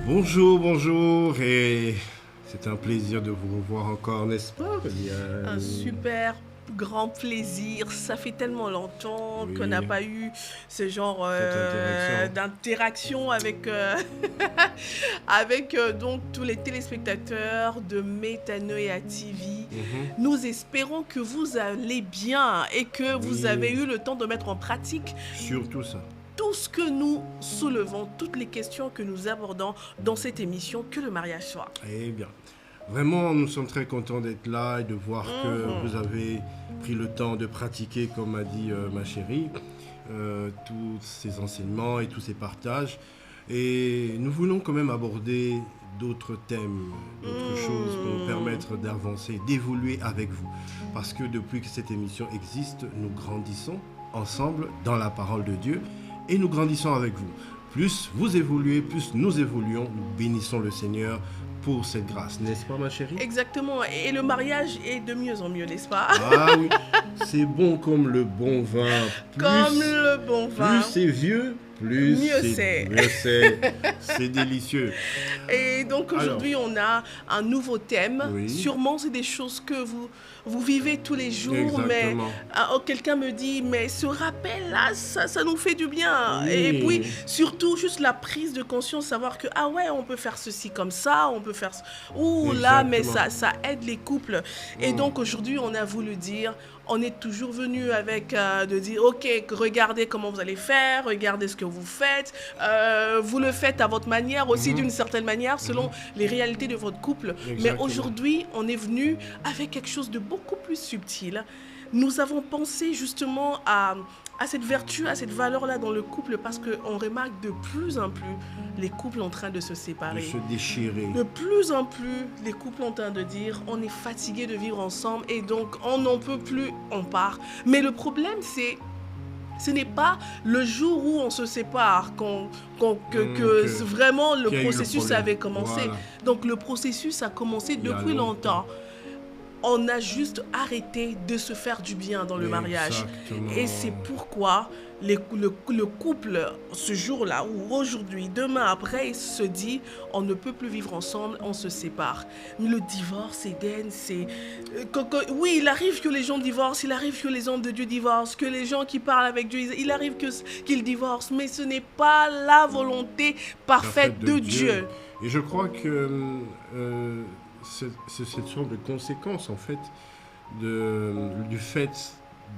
Bonjour, bonjour, et c'est un plaisir de vous revoir encore, n'est-ce pas, Un Liliane? super grand plaisir. Ça fait tellement longtemps qu'on n'a Oui, pas eu ce genre cette interaction. d'interaction avec, avec donc tous les téléspectateurs de Metanoia TV. Mhm. Nous espérons que vous allez bien et que vous avez Oui, eu le temps de mettre en pratique surtout ça. tout ce que nous soulevons, toutes les questions que nous abordons dans cette émission, que le mariage soit. Eh bien, vraiment, nous sommes très contents d'être là et de voir que Mhm. vous avez pris le temps de pratiquer, comme a dit ma chérie, tous ces enseignements et tous ces partages. Et nous voulons quand même aborder d'autres thèmes, d'autres choses pour nous permettre d'avancer, d'évoluer avec vous. Parce que depuis que cette émission existe, nous grandissons ensemble dans la parole de Dieu et nous grandissons avec vous. Plus vous évoluez, plus nous évoluons, nous bénissons le Seigneur pour cette grâce, n'est-ce pas ma chérie? Exactement. Et le mariage est de mieux en mieux, n'est-ce pas? Ah oui, c'est bon comme le bon vin. Comme Plus, le bon plus vin, c'est vieux, plus mieux c'est. c'est délicieux. Et donc Alors, aujourd'hui, on a un nouveau thème. oui, Sûrement, c'est des choses que vous vivez tous les jours, mais exactement. quelqu'un me dit, mais ce rappel-là, ça nous fait du bien. Et puis, Oui, surtout, juste la prise de conscience, savoir que, ah ouais, on peut faire ceci comme ça, on peut faire... Ouh là, mais exactement. ça aide les couples. Et Mm. donc aujourd'hui, on a voulu dire, on est toujours venu avec de dire, ok, regardez comment vous allez faire, regardez ce que vous faites, vous le faites à votre manière aussi Mhm. d'une certaine manière selon les réalités de votre couple. Mais Exactement. aujourd'hui, on est venu avec quelque chose de beaucoup plus subtil. Nous avons pensé justement à cette vertu, à cette valeur-là dans le couple parce qu'on remarque de plus en plus les couples en train de se De séparer. se déchirer. De plus en plus, les couples ont train de dire on est fatigué de vivre ensemble et donc on n'en peut plus, on part. Mais le problème, c'est ce n'est pas le jour où on se sépare que vraiment le Qu'il y a eu le processus problème. avait commencé. Voilà, Donc le processus a commencé il y a depuis longtemps. longtemps. On a juste arrêté de se faire du bien dans le mariage. Et c'est Exactement. pourquoi le couple, ce jour-là ou aujourd'hui, demain après, se dit on ne peut plus vivre ensemble, on se sépare. Mais le divorce, Eden, c'est... oui, il arrive que les gens divorcent, il arrive que les hommes de Dieu divorcent, que les gens qui parlent avec Dieu, il arrive qu'ils divorcent, mais ce n'est pas la volonté Parfaite parfaite de de Dieu. Dieu. Et je crois que c'est cette sorte de conséquence, en fait, du fait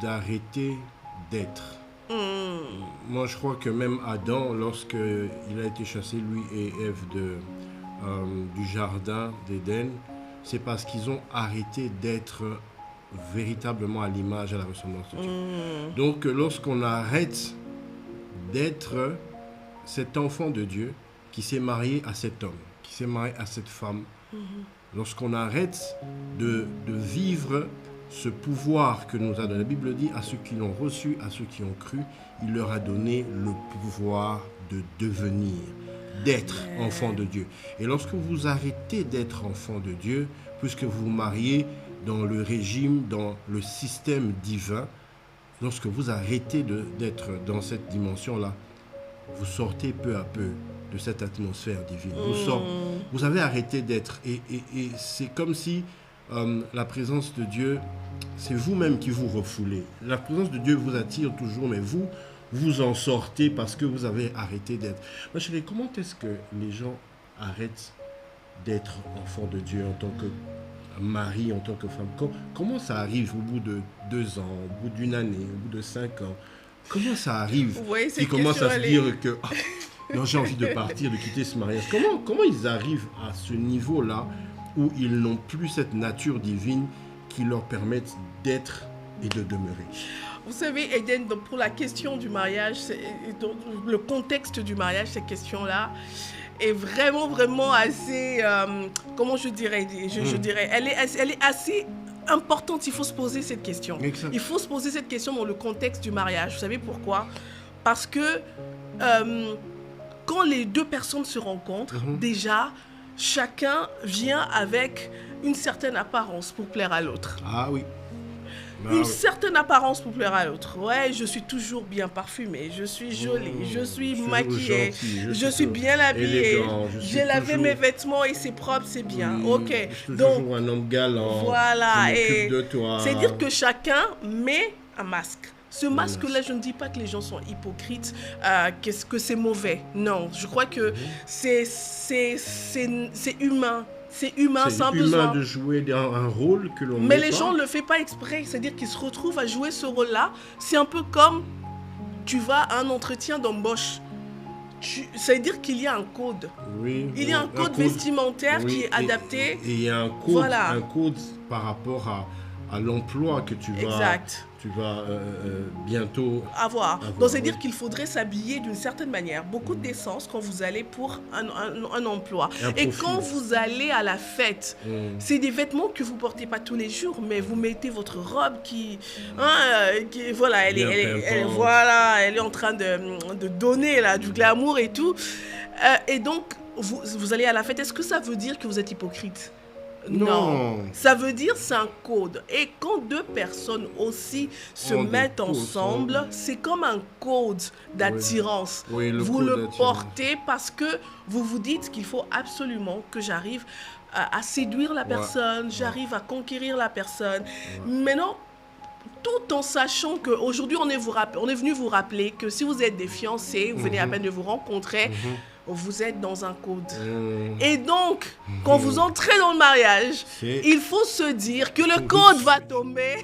d'arrêter d'être. Moi, je crois que même Adam, lorsqu'il a été chassé, lui et Ève, du jardin d'Éden, c'est parce qu'ils ont arrêté d'être véritablement à l'image, à la ressemblance de Dieu. Donc, lorsqu'on arrête d'être cet enfant de Dieu qui s'est marié à cet homme, qui s'est marié à cette femme, lorsqu'on arrête de vivre ce pouvoir que nous a donné, la Bible dit à ceux qui l'ont reçu, à ceux qui ont cru, il leur a donné le pouvoir de devenir, d'être enfant de Dieu. Et lorsque vous arrêtez d'être enfant de Dieu, puisque vous vous mariez dans le régime, dans le système divin, lorsque vous arrêtez d'être dans cette dimension-là, vous sortez peu à peu de cette atmosphère divine. Vous avez arrêté d'être. Et c'est comme si la présence de Dieu, c'est vous-même qui vous refoulez. La présence de Dieu vous attire toujours, mais vous en sortez parce que vous avez arrêté d'être. Ma chérie, comment est-ce que les gens arrêtent d'être enfant de Dieu en tant que mari, en tant que femme? Comment ça arrive au bout de 2 ans, au bout d'une année, au bout de 5 ans? Comment ça arrive Vous voyez, qu'ils cette commencent question, à se elle dire est... que non, j'ai envie de partir, de quitter ce mariage? Comment ils arrivent à ce niveau-là où ils n'ont plus cette nature divine qui leur permette d'être et de demeurer? Vous savez, Eden, donc pour la question du mariage, donc, le contexte du mariage, cette question-là est vraiment, vraiment assez, comment je dirais, je dirais, elle est assez importante. Il faut se poser cette question. Exact. Il faut se poser cette question dans le contexte du mariage. Vous savez pourquoi? Parce que quand les deux personnes se rencontrent, déjà, chacun vient avec une certaine apparence pour plaire à l'autre. Ah oui. une certaine apparence pour plaire à l'autre. Ouais, je suis toujours bien parfumée, je suis jolie, je suis maquillée, je suis bien habillée, j'ai lavé mes vêtements et c'est propre, c'est bien. Ok. Je suis toujours un homme galant. Voilà. Je m'occupe de toi. C'est dire que chacun met un masque. Ce masque-là, je ne dis pas que les gens sont hypocrites, que c'est mauvais. Non, je crois que c'est humain. C'est humain, sans besoin. C'est humain de jouer un rôle que l'on Mais les gens ne le font pas exprès. C'est-à-dire qu'ils se retrouvent à jouer ce rôle-là. C'est un peu comme tu vas à un entretien d'embauche. C'est-à-dire qu'il y a un code. Oui. Il y a un code vestimentaire qui est adapté. Et il y a un code par rapport à l'emploi que tu vas bientôt avoir. Donc, c'est-à-dire qu'il faudrait s'habiller d'une certaine manière. Beaucoup de décence quand vous allez pour un emploi. Et quand vous allez à la fête, c'est des vêtements que vous ne portez pas tous les jours, mais vous mettez votre robe qui voilà, elle est en train de donner là, du glamour et tout. Et donc, vous allez à la fête. Est-ce que ça veut dire que vous êtes hypocrite ? Non. Ça veut dire c'est un code. Et quand deux personnes aussi se mettent ensemble, c'est comme un code d'attirance. Oui, vous le portez parce que vous vous dites qu'il faut absolument que j'arrive à séduire la personne, j'arrive à conquérir la personne. Maintenant, tout en sachant qu'aujourd'hui, on est venu vous rappeler que si vous êtes des fiancés, vous venez à peine de vous rencontrer, vous êtes dans un code. Et donc, quand vous entrez dans le mariage, il faut se dire que le code va tomber.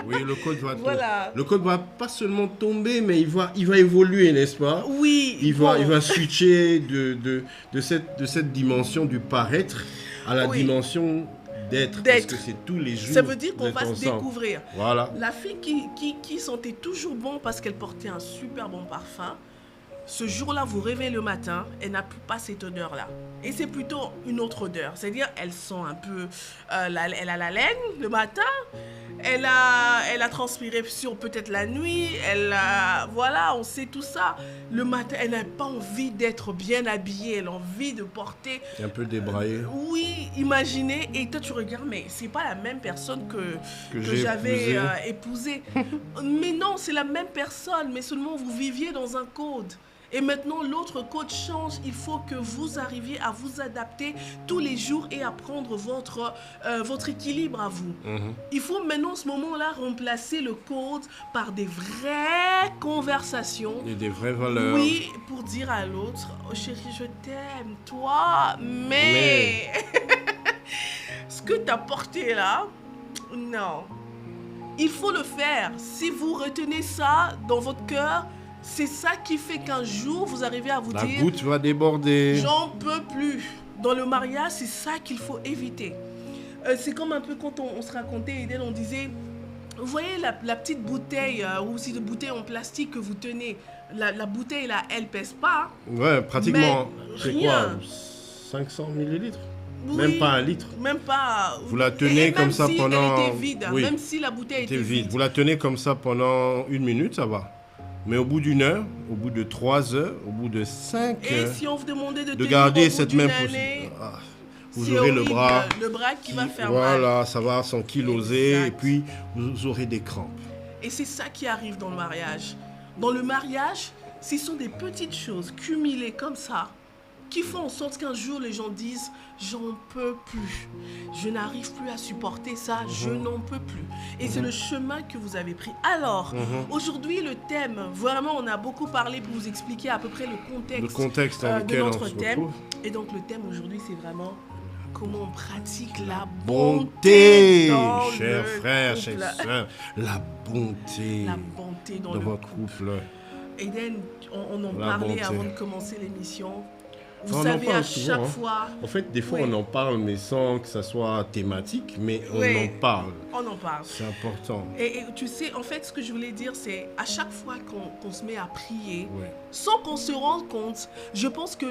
Oui, le code va tomber. Le code va pas seulement tomber, mais il va évoluer, n'est-ce pas? Oui. Il va switcher de cette dimension du paraître à la dimension d'être. Parce que c'est tous les jours. Ça veut dire qu'on va se découvrir. Voilà. La fille qui sentait toujours bon parce qu'elle portait un super bon parfum, ce jour-là, vous réveillez le matin, elle n'a plus pas cette odeur-là. Et c'est plutôt une autre odeur. C'est-à-dire, elle sent un peu... elle a la laine le matin. Elle a transpiré sur peut-être la nuit. Voilà, on sait tout ça. Le matin, elle n'a pas envie d'être bien habillée. Elle a envie de porter... Un peu débraillée. Oui, imaginez. Et toi, tu regardes, mais c'est pas la même personne que j'avais épousée. Mais non, c'est la même personne. Mais seulement, vous viviez dans un code. Et maintenant, l'autre code change. Il faut que vous arriviez à vous adapter tous les jours et à prendre votre équilibre à vous. Il faut maintenant, en ce moment-là, remplacer le code par des vraies conversations. Et des vraies valeurs. Oui, pour dire à l'autre, oh chérie, je t'aime, toi, mais... ce que tu as porté là, non. Il faut le faire. Si vous retenez ça dans votre cœur, c'est ça qui fait qu'un jour, vous arrivez à vous dire... La goutte va déborder. J'en peux plus. Dans le mariage, c'est ça qu'il faut éviter. C'est comme un peu quand on se racontait, Eden, on disait... Vous voyez la petite bouteille, ou aussi de bouteille en plastique que vous tenez. La bouteille, là, elle pèse pas. Ouais, pratiquement. C'est quoi 500 millilitres. Oui, même pas un litre. Même pas. Vous la tenez comme ça pendant... Elle était vide, même si la bouteille était vide. Vous la tenez comme ça pendant 1 minute, ça va. Mais au bout d'1 heure, au bout de 3 heures, au bout de 5 heures... Et si on vous demandait de garder cette même position, vous aurez horrible, le bras qui va faire mal. Voilà, ça va s'ankyloser et puis vous aurez des crampes. Et c'est ça qui arrive dans le mariage. Dans le mariage, ce sont des petites choses cumulées comme ça qui font en sorte qu'un jour les gens disent « j'en peux plus, je n'arrive plus à supporter ça, je n'en peux plus ». Et c'est le chemin que vous avez pris. Alors, aujourd'hui, le thème, vraiment, on a beaucoup parlé pour vous expliquer à peu près le contexte dans lequel de notre thème. Retrouve. Et donc, le thème aujourd'hui, c'est vraiment comment on pratique la bonté, bonté chers frères, chères sœurs, la bonté dans votre couple. Eden, on en parlait avant de commencer l'émission. Vous on savez, à souvent, chaque fois... En fait, des fois, on en parle, mais sans que ça soit thématique, mais on en parle. On en parle. C'est important. Et tu sais, en fait, ce que je voulais dire, c'est à chaque fois qu'on se met à prier, sans qu'on se rende compte, je pense que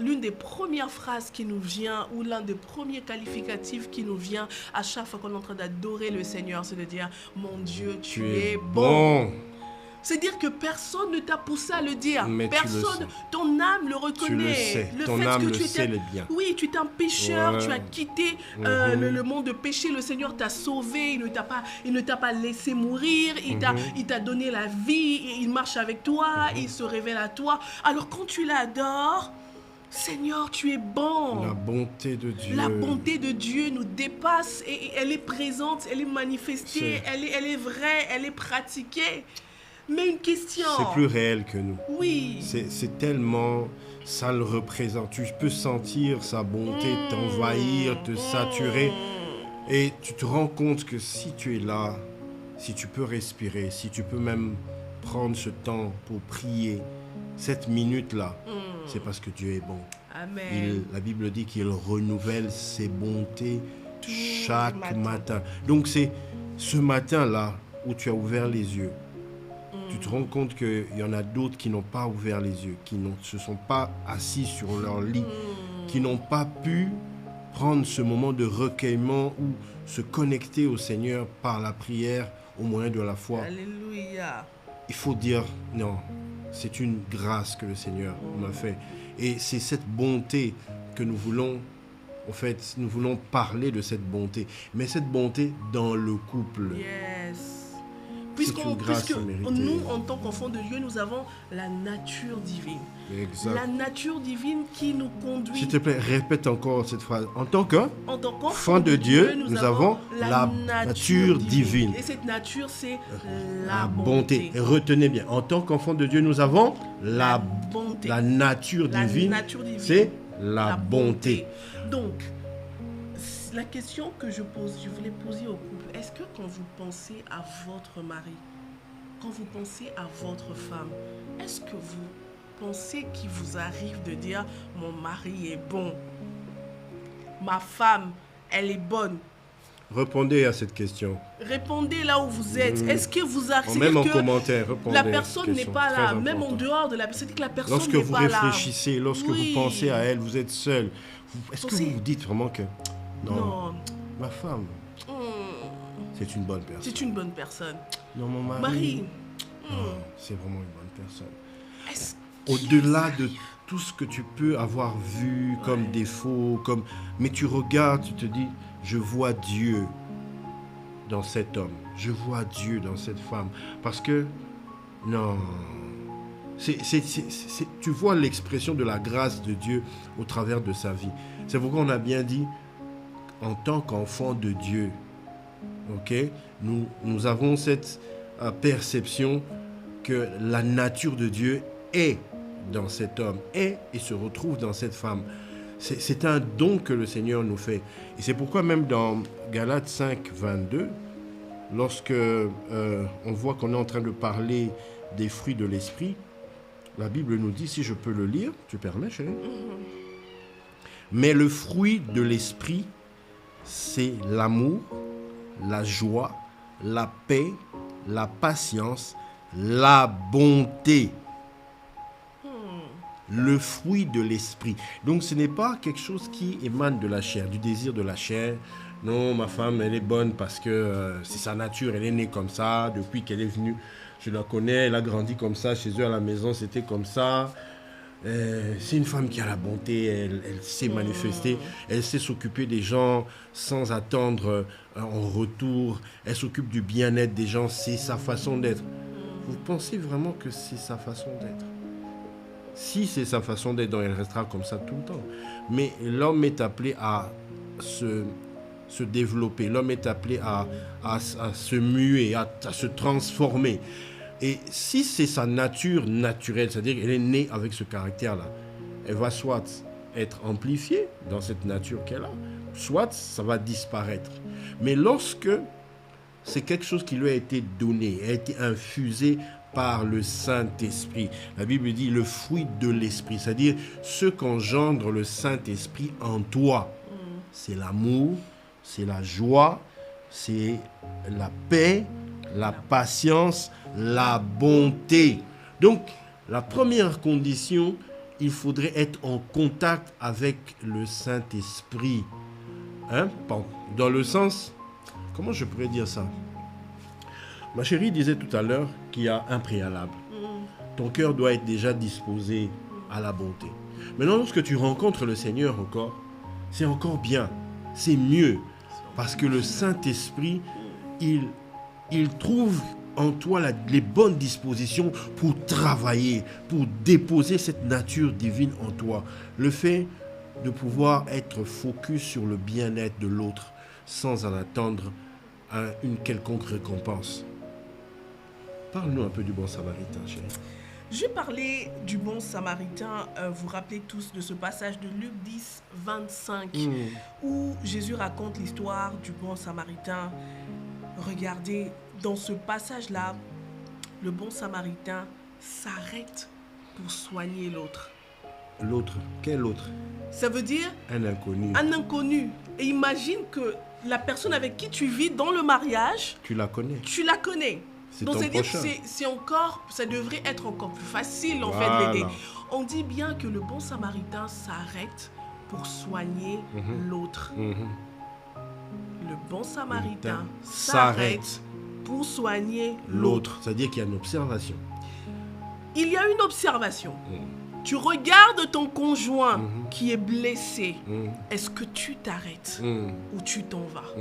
l'une des premières phrases qui nous vient, ou l'un des premiers qualificatifs qui nous vient à chaque fois qu'on est en train d'adorer le Seigneur, c'est de dire « Mon Dieu, tu es bon ». C'est dire que personne ne t'a poussé à le dire. Mais personne, ton âme le reconnaît. Tu le sais, ton âme le sait les biens. Oui, tu es un pécheur, Ouais. tu as quitté le monde de péché, le Seigneur t'a sauvé, il ne t'a pas laissé mourir, il t'a donné la vie, il marche avec toi, il se révèle à toi. Alors quand tu l'adores, Seigneur, tu es bon. La bonté de Dieu. La bonté de Dieu nous dépasse et elle est présente, elle est manifestée, elle est vraie, elle est pratiquée. Mais une question. C'est plus réel que nous. Oui. C'est tellement, ça le représente. Tu peux sentir sa bonté t'envahir, te saturer. Et tu te rends compte que si tu es là, si tu peux respirer, si tu peux même prendre ce temps pour prier, cette minute-là, c'est parce que Dieu est bon. Amen. La Bible dit qu'il renouvelle ses bontés chaque matin. Donc c'est ce matin-là où tu as ouvert les yeux. Tu te rends compte qu'il y en a d'autres qui n'ont pas ouvert les yeux, qui ne se sont pas assis sur leur lit, qui n'ont pas pu prendre ce moment de recueillement ou se connecter au Seigneur par la prière au moyen de la foi. Alléluia. Il faut dire non, c'est une grâce que le Seigneur m'a fait. Et c'est cette bonté que nous voulons, en fait, nous voulons parler de cette bonté. Mais cette bonté dans le couple. Yes. C'est une grâce méritée. Nous, en tant qu'enfants de Dieu, nous avons la nature divine. Exact. La nature divine qui nous conduit. S'il te plaît, répète encore cette phrase. En tant qu'enfant de Dieu, nous avons la nature divine. Et cette nature, c'est la bonté. Et retenez bien, en tant qu'enfant de Dieu, nous avons la bonté. La nature divine, c'est la bonté. Donc, la question que je voulais poser au couple, est-ce que quand vous pensez à votre mari, quand vous pensez à votre femme, est-ce que vous pensez qu'il vous arrive de dire « Mon mari est bon, ma femme, elle est bonne ». Répondez à cette question. Répondez là où vous êtes. Est-ce que vous arrivez même en commentaire, répondez. La personne n'est pas là, même en dehors de la personne, que la personne n'est pas là. Lorsque vous réfléchissez, lorsque vous pensez à elle, vous êtes seul. Est-ce que vous vous dites vraiment que non. Ma femme, c'est une bonne personne. C'est une bonne personne. Non, mon mari. C'est vraiment une bonne personne. Au-delà de tout ce que tu peux avoir vu comme défaut, mais tu regardes, tu te dis, je vois Dieu dans cet homme. Je vois Dieu dans cette femme. Parce que, non, tu vois l'expression de la grâce de Dieu au travers de sa vie. C'est pourquoi on a bien dit, en tant qu'enfant de Dieu, nous avons cette perception que la nature de Dieu est dans cet homme, et se retrouve dans cette femme. C'est un don que le Seigneur nous fait. Et c'est pourquoi même dans Galates 5, 22, lorsque on voit qu'on est en train de parler des fruits de l'esprit, la Bible nous dit, si je peux le lire, tu permets, chérie? Mais le fruit de l'esprit, c'est l'amour, la joie, la paix, la patience, la bonté. Le fruit de l'esprit. Donc ce n'est pas quelque chose qui émane de la chair, du désir de la chair. Non, ma femme, elle est bonne parce que c'est sa nature, elle est née comme ça. Depuis qu'elle est venue, je la connais, elle a grandi comme ça. Chez eux à la maison, c'était comme ça. C'est une femme qui a la bonté, elle sait manifester, elle sait s'occuper des gens sans attendre en retour. Elle s'occupe du bien-être des gens, c'est sa façon d'être. Vous pensez vraiment que c'est sa façon d'être? Si c'est sa façon d'être, donc elle restera comme ça tout le temps. Mais l'homme est appelé à se développer. L'homme est appelé à se muer, à se transformer. Et si c'est sa nature naturelle, c'est-à-dire qu'elle est née avec ce caractère-là, elle va soit être amplifiée dans cette nature qu'elle a, soit ça va disparaître. Mais lorsque c'est quelque chose qui lui a été donné, a été infusé par le Saint-Esprit. La Bible dit le fruit de l'Esprit, c'est-à-dire ce qu'engendre le Saint-Esprit en toi. C'est l'amour, c'est la joie, c'est la paix, la patience, la bonté. Donc, la première condition, il faudrait être en contact avec le Saint-Esprit. Dans le sens, comment je pourrais dire ça? Ma chérie disait tout à l'heure qu'il y a un préalable. Ton cœur doit être déjà disposé à la bonté. Maintenant, lorsque tu rencontres le Seigneur encore, c'est encore bien, c'est mieux. Parce que le Saint-Esprit, il trouve en toi les bonnes dispositions pour travailler, pour déposer cette nature divine en toi. Le fait de pouvoir être focus sur le bien-être de l'autre sans en attendre une quelconque récompense. Parle-nous un peu du bon samaritain, chérie. J'ai parlé du bon samaritain, vous vous rappelez tous de ce passage de Luc 10, 25, où Jésus raconte l'histoire du bon samaritain. Regardez, dans ce passage-là, le bon samaritain s'arrête pour soigner l'autre. L'autre, quel autre? Ça veut dire un inconnu. Un inconnu. Et imagine que la personne avec qui tu vis dans le mariage, tu la connais. Tu la connais. Donc c'est-à-dire que c'est encore, ça devrait être encore plus facile en fait de l'aider. On dit bien que le bon samaritain s'arrête pour soigner l'autre. Le bon samaritain s'arrête pour soigner l'autre. C'est-à-dire qu'il y a une observation. Il y a une observation. Tu regardes ton conjoint qui est blessé. Est-ce que tu t'arrêtes ou tu t'en vas?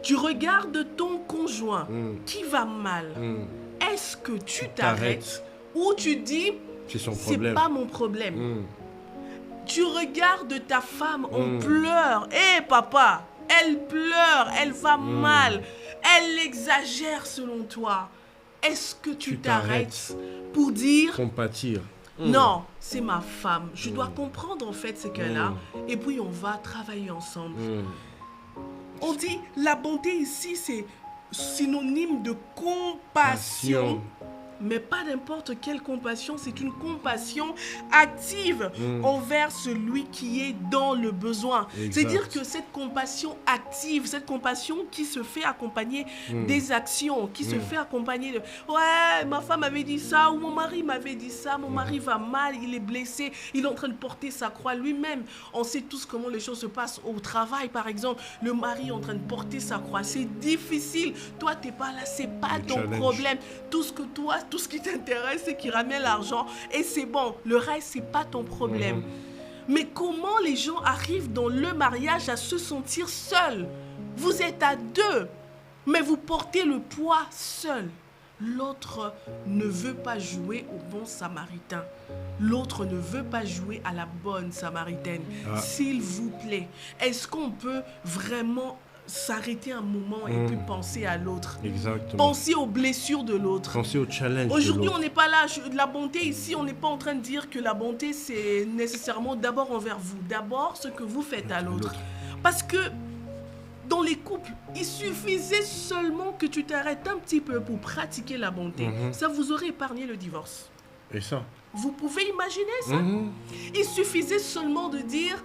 Tu regardes ton conjoint qui va mal. Est-ce que tu t'arrêtes ou tu dis c'est pas mon problème? Tu regardes ta femme en pleurs. Hé papa, elle pleure, elle va mal. Elle exagère selon toi. Est-ce que tu t'arrêtes pour dire compatir? Non, c'est ma femme. Je dois comprendre en fait ce qu'elle a et puis on va travailler ensemble. On dit la bonté ici, c'est synonyme de compassion. Mais pas n'importe quelle compassion, c'est une compassion active envers celui qui est dans le besoin. C'est-à-dire que cette compassion active, cette compassion qui se fait accompagner des actions, qui se fait accompagner de « Ouais, ma femme m'avait dit ça » ou « Mon mari m'avait dit ça, mon mari va mal, il est blessé, il est en train de porter sa croix lui-même. » On sait tous comment les choses se passent au travail, par exemple. Le mari est en train de porter sa croix. C'est difficile. Toi, tu n'es pas là, ce n'est pas ton problème. Tout ce qui t'intéresse, c'est qu'il ramène l'argent et c'est bon. Le reste, c'est pas ton problème. Mais comment les gens arrivent dans le mariage à se sentir seuls? Vous êtes à deux, mais vous portez le poids seul. L'autre ne veut pas jouer au bon samaritain. L'autre ne veut pas jouer à la bonne samaritaine. S'il vous plaît, est-ce qu'on peut vraiment s'arrêter un moment et puis penser à l'autre? Exactement. Penser aux blessures de l'autre. Penser aux challenges. Aujourd'hui, on n'est pas là. La bonté ici, on n'est pas en train de dire que la bonté, c'est nécessairement d'abord envers vous. D'abord, ce que vous faites à l'autre. Parce que dans les couples, il suffisait seulement que tu t'arrêtes un petit peu pour pratiquer la bonté. Ça vous aurait épargné le divorce. Et ça? Vous pouvez imaginer ça? Il suffisait seulement de dire,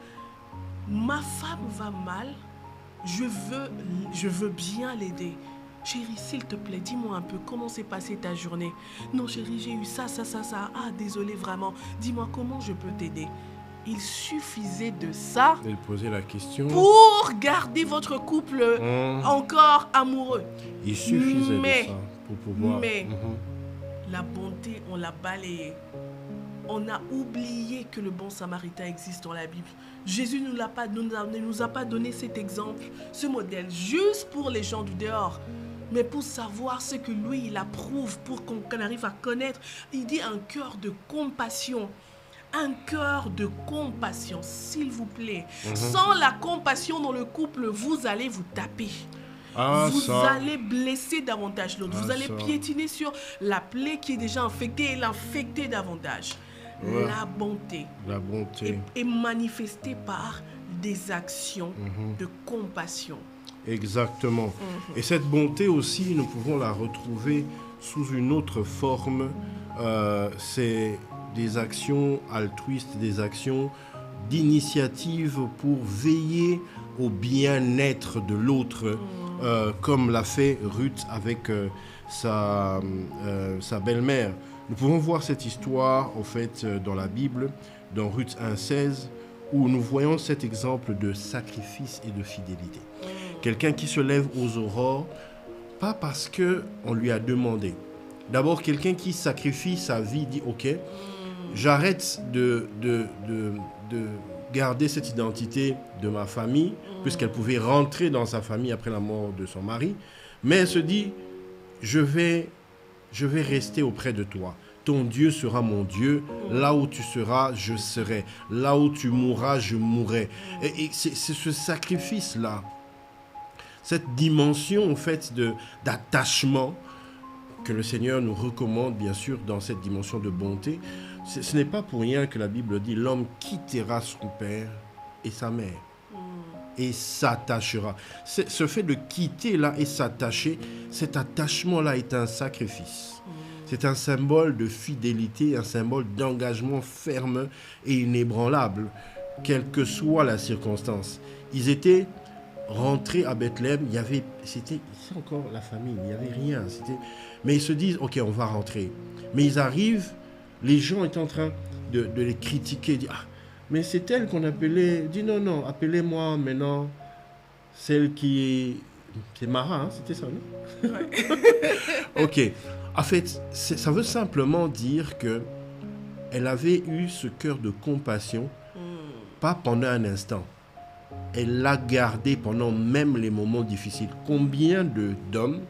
ma femme va mal. Je veux bien l'aider. Chérie, s'il te plaît, dis-moi un peu comment s'est passée ta journée. Non, chérie, j'ai eu ça. Ah, désolé, vraiment. Dis-moi comment je peux t'aider. Il suffisait de ça. Elle posait la question. Pour garder votre couple encore amoureux. Il suffisait de ça pour pouvoir. Mais la bonté, on l'a balayée. On a oublié que le bon samaritain existe dans la Bible. Jésus ne nous a pas donné cet exemple, ce modèle, juste pour les gens du dehors, mais pour savoir ce que lui, il approuve, pour qu'on arrive à connaître. Il dit un cœur de compassion. Un cœur de compassion, s'il vous plaît. Sans la compassion dans le couple, vous allez vous taper. Vous allez blesser davantage l'autre. Vous allez piétiner sur la plaie qui est déjà infectée et l'infecter davantage. La bonté est manifestée par des actions de compassion. Exactement. Et cette bonté aussi, nous pouvons la retrouver sous une autre forme. C'est des actions altruistes, des actions d'initiative pour veiller au bien-être de l'autre, comme l'a fait Ruth avec sa belle-mère. Nous pouvons voir cette histoire, en fait, dans la Bible, dans Ruth 1,16, où nous voyons cet exemple de sacrifice et de fidélité. Quelqu'un qui se lève aux aurores pas parce qu'on lui a demandé. D'abord, quelqu'un qui sacrifie sa vie dit « Ok, j'arrête de garder cette identité de ma famille, puisqu'elle pouvait rentrer dans sa famille après la mort de son mari, mais elle se dit « Je vais rester auprès de toi. Ton Dieu sera mon Dieu. Là où tu seras, je serai. Là où tu mourras, je mourrai. » Et c'est ce sacrifice-là, cette dimension en fait d'attachement que le Seigneur nous recommande, bien sûr, dans cette dimension de bonté. Ce n'est pas pour rien que la Bible dit « L'homme quittera son père et sa mère et s'attachera. » Ce fait de quitter là et s'attacher, cet attachement-là est un sacrifice. C'est un symbole de fidélité, un symbole d'engagement ferme et inébranlable, quelle que soit la circonstance. Ils étaient rentrés à Bethléem, c'était encore la famille, il n'y avait rien. Mais ils se disent, ok, on va rentrer. Mais ils arrivent, les gens étaient en train de les critiquer, dire, ah, mais c'est elle qu'on appelait, dit non, appelez-moi maintenant celle qui est... C'est Mara, hein, c'était ça, non? Ouais. Ok. En fait, ça veut simplement dire qu'elle avait eu ce cœur de compassion, pas pendant un instant. Elle l'a gardé pendant même les moments difficiles. Combien d'hommes,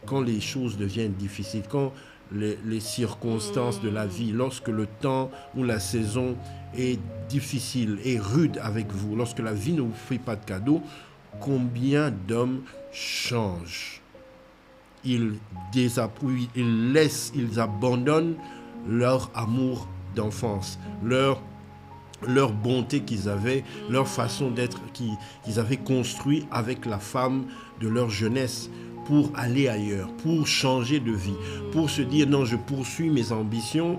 quand les choses deviennent difficiles, quand les circonstances de la vie, lorsque le temps ou la saison est difficile et rude avec vous, lorsque la vie ne vous fait pas de cadeaux, combien d'hommes changent? Ils désappuient, ils abandonnent leur amour d'enfance, leur bonté qu'ils avaient, leur façon d'être qu'ils avaient construit avec la femme de leur jeunesse pour aller ailleurs, pour changer de vie, pour se dire non, je poursuis mes ambitions,